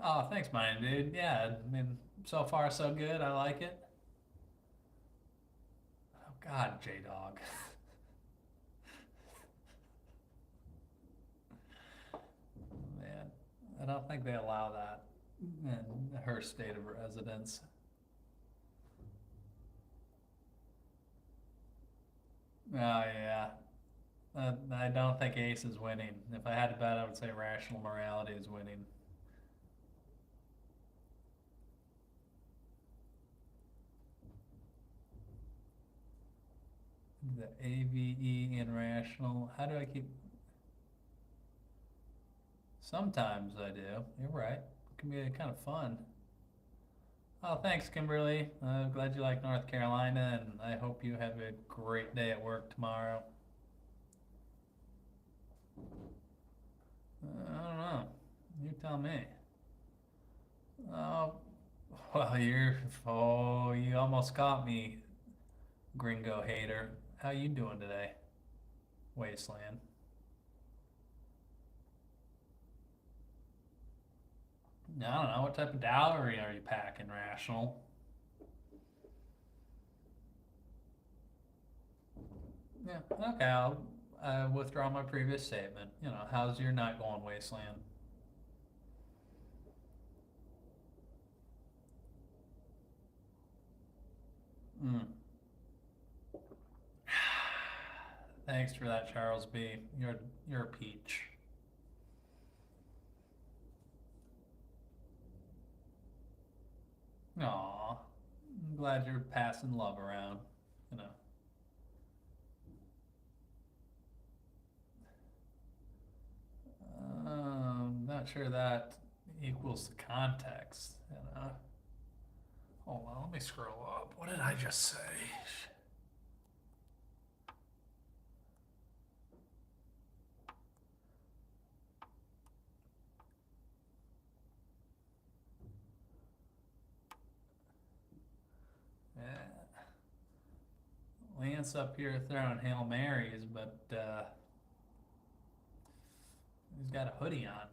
A: Oh, thanks, mine, dude. Yeah, I mean, so far so good. I like it. Oh God, J Dog. Man, I don't think they allow that in her state of residence. Oh yeah. I don't think Ace is winning. If I had to bet, I would say Rational Morality is winning. The AVE in Rational. How do I keep? Sometimes I do. You're right. It can be kind of fun. Oh, thanks, Kimberly. Glad you like North Carolina, and I hope you have a great day at work tomorrow. I don't know. You tell me. Oh, well, you almost caught me, gringo hater. How you doing today, Wasteland? I don't know. What type of dowry are you packing, Rational? Yeah, okay, I'll withdraw my previous statement. How's your night going, Wasteland? Mm. Thanks for that, Charles B. You're a peach. Aw, I'm glad you're passing love around. You know, not sure that equals the context. Hold on, let me scroll up. What did I just say? Yeah, Lance up here throwing Hail Marys, but he's got a hoodie on.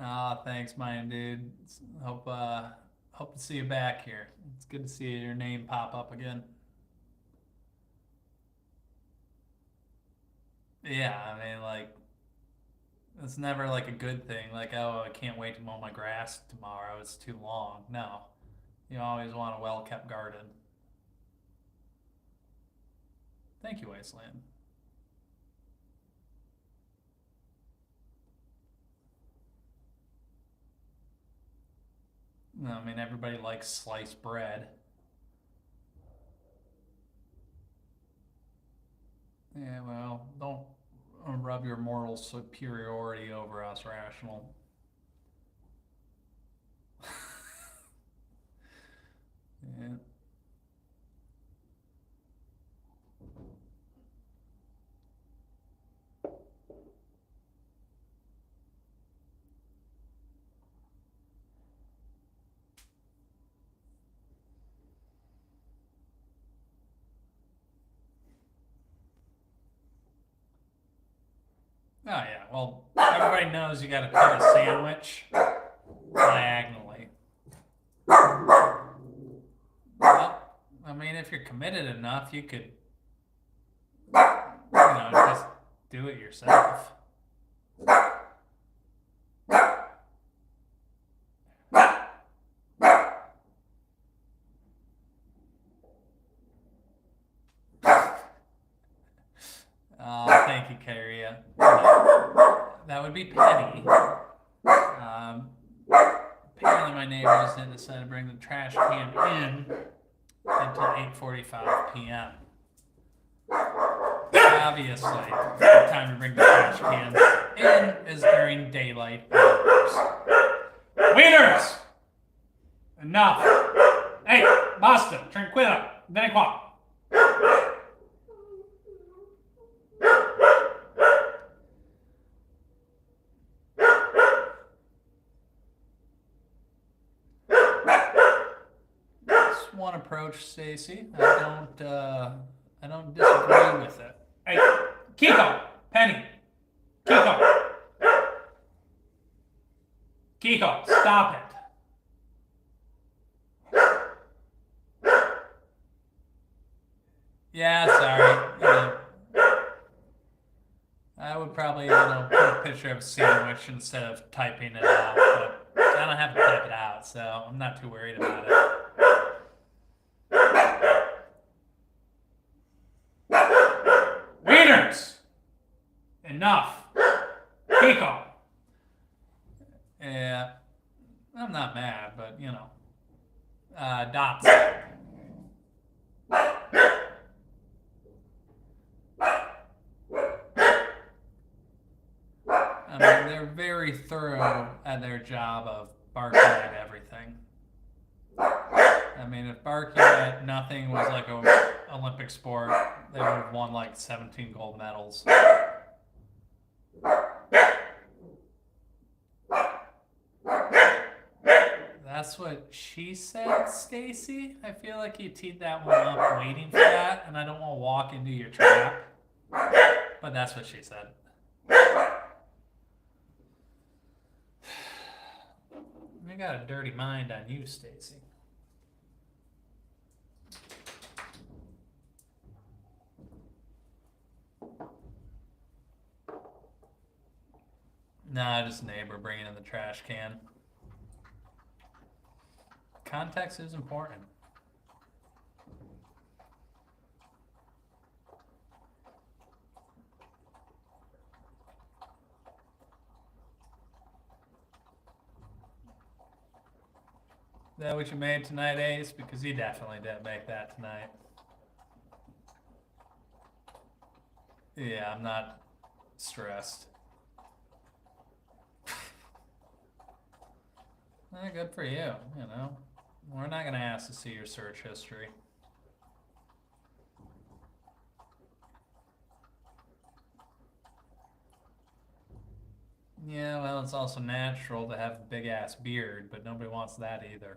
A: Ah, thanks, mine dude. Hope to see you back here. It's good to see your name pop up again. Yeah, I mean, like, it's never like a good thing. Like, oh, I can't wait to mow my grass tomorrow. It's too long. No, you always want a well-kept garden. Thank you, Wasteland. No, I mean, everybody likes sliced bread. Yeah, well, don't rub your moral superiority over us, Rational. Yeah. Oh yeah. Well, everybody knows you got to cut a sandwich diagonally. Well, I mean, if you're committed enough, you could, just do it yourself. Thank you, Karia. That would be Penny. Apparently, my neighbors had decided to bring the trash can in until 8:45 p.m. Obviously, the time to bring the trash cans in is during daylight hours. Wieners! Enough! Hey, basta, tranquilla, vieni qua. Just one approach, Stacy. I don't disagree with it. Hey, Kiko, Penny, Kiko, Kiko, stop it. Yeah, sorry. I would probably, put a picture of a sandwich instead of typing it out, but I don't have to type it out, so I'm not too worried about it. Wieners! Enough. Kiko. Yeah, I'm not mad, but, dots. I mean, they're very thorough at their job of barking at everything. I mean, if barking at nothing was like a Olympic sport, they would have won like 17 gold medals. That's what she said, Stacy. I feel like you teed that one up waiting for that, and I don't want to walk into your trap. But that's what she said. I got a dirty mind on you, Stacy. Nah, just neighbor bringing in the trash can. Context is important. Is that what you made tonight, Ace? Because you definitely didn't make that tonight. Yeah, I'm not stressed. Good for you, you know. We're not going to ask to see your search history. Yeah, well, it's also natural to have a big ass beard, but nobody wants that either.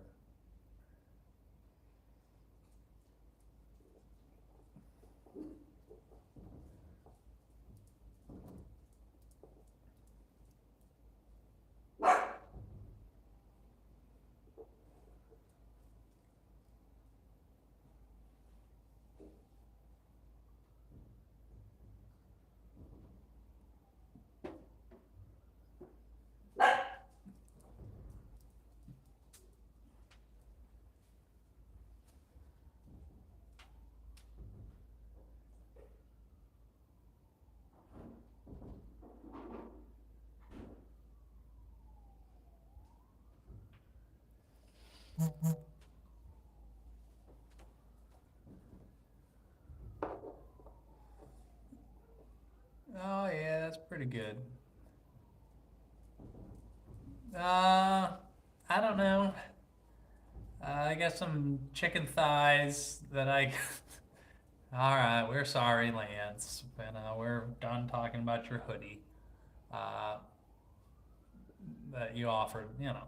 A: Oh yeah, that's pretty good. I don't know. I got some chicken thighs that I. All right, we're sorry, Lance. And we're done talking about your hoodie that you offered. You know,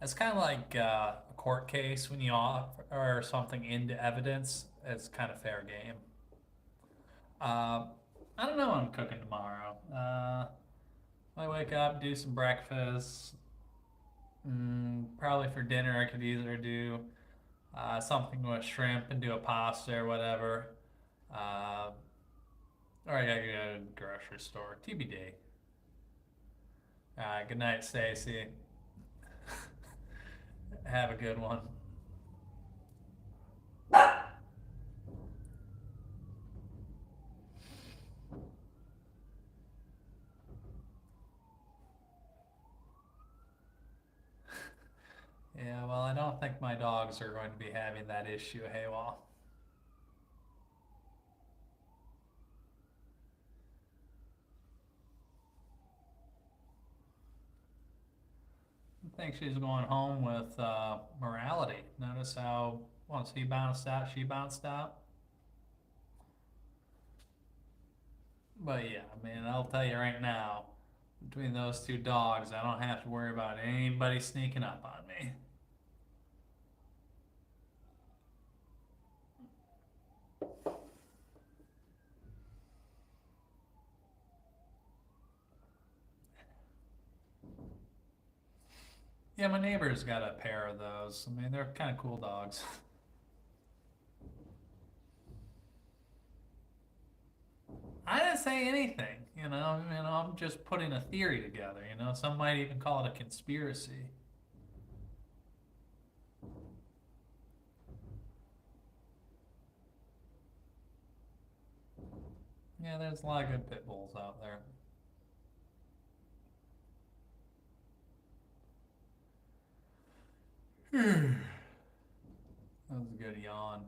A: it's kind of like a court case when you offer something into evidence. It's kind of fair game. I don't know what I'm cooking tomorrow. I wake up, do some breakfast. Probably for dinner, I could either do something with shrimp and do a pasta or whatever. Or I gotta go to the grocery store. TBD. Good night, Stacy. Have a good one. Yeah, well, I don't think my dogs are going to be having that issue, Haywall. I think she's going home with morality. Notice how once he bounced out, she bounced out. But yeah, I mean, I'll tell you right now, between those two dogs, I don't have to worry about anybody sneaking up on me. Yeah, my neighbor's got a pair of those. I mean, they're kind of cool dogs. I didn't say anything, you know. I'm just putting a theory together. You know, some might even call it a conspiracy. Yeah, there's a lot of good pit bulls out there. That was a good yawn.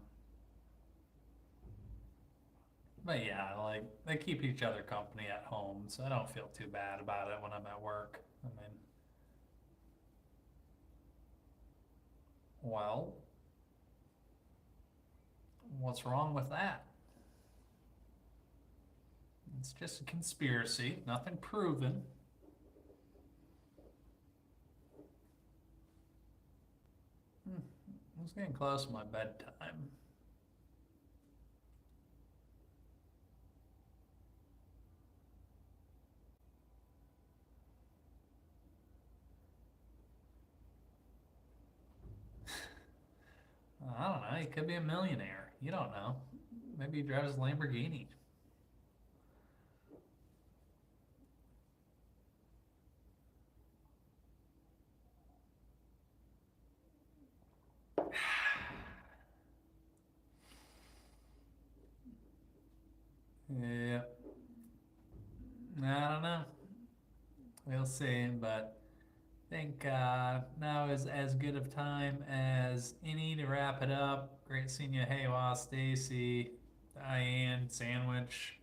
A: But yeah, like they keep each other company at home, so I don't feel too bad about it when I'm at work. I mean, well, what's wrong with that? It's just a conspiracy, nothing proven. It's getting close to my bedtime. I don't know. He could be a millionaire. You don't know. Maybe he drives a Lamborghini. Yeah, I don't know. We'll see, but I think now is as good of time as any to wrap it up. Great seeing you, Haywa, Stacy, Diane, Sandwich,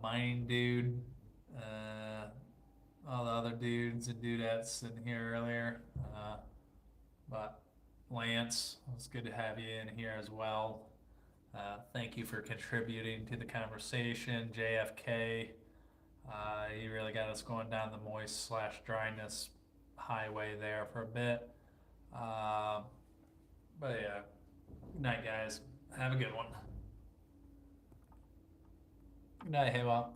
A: Mining Dude, uh, all the other dudes and dudettes in here earlier. But Lance, it's good to have you in here as well. Thank you for contributing to the conversation. JFK, you really got us going down the moist slash dryness highway there for a bit. Uh, but yeah, good night, guys. Have a good one. Good night, Haywa.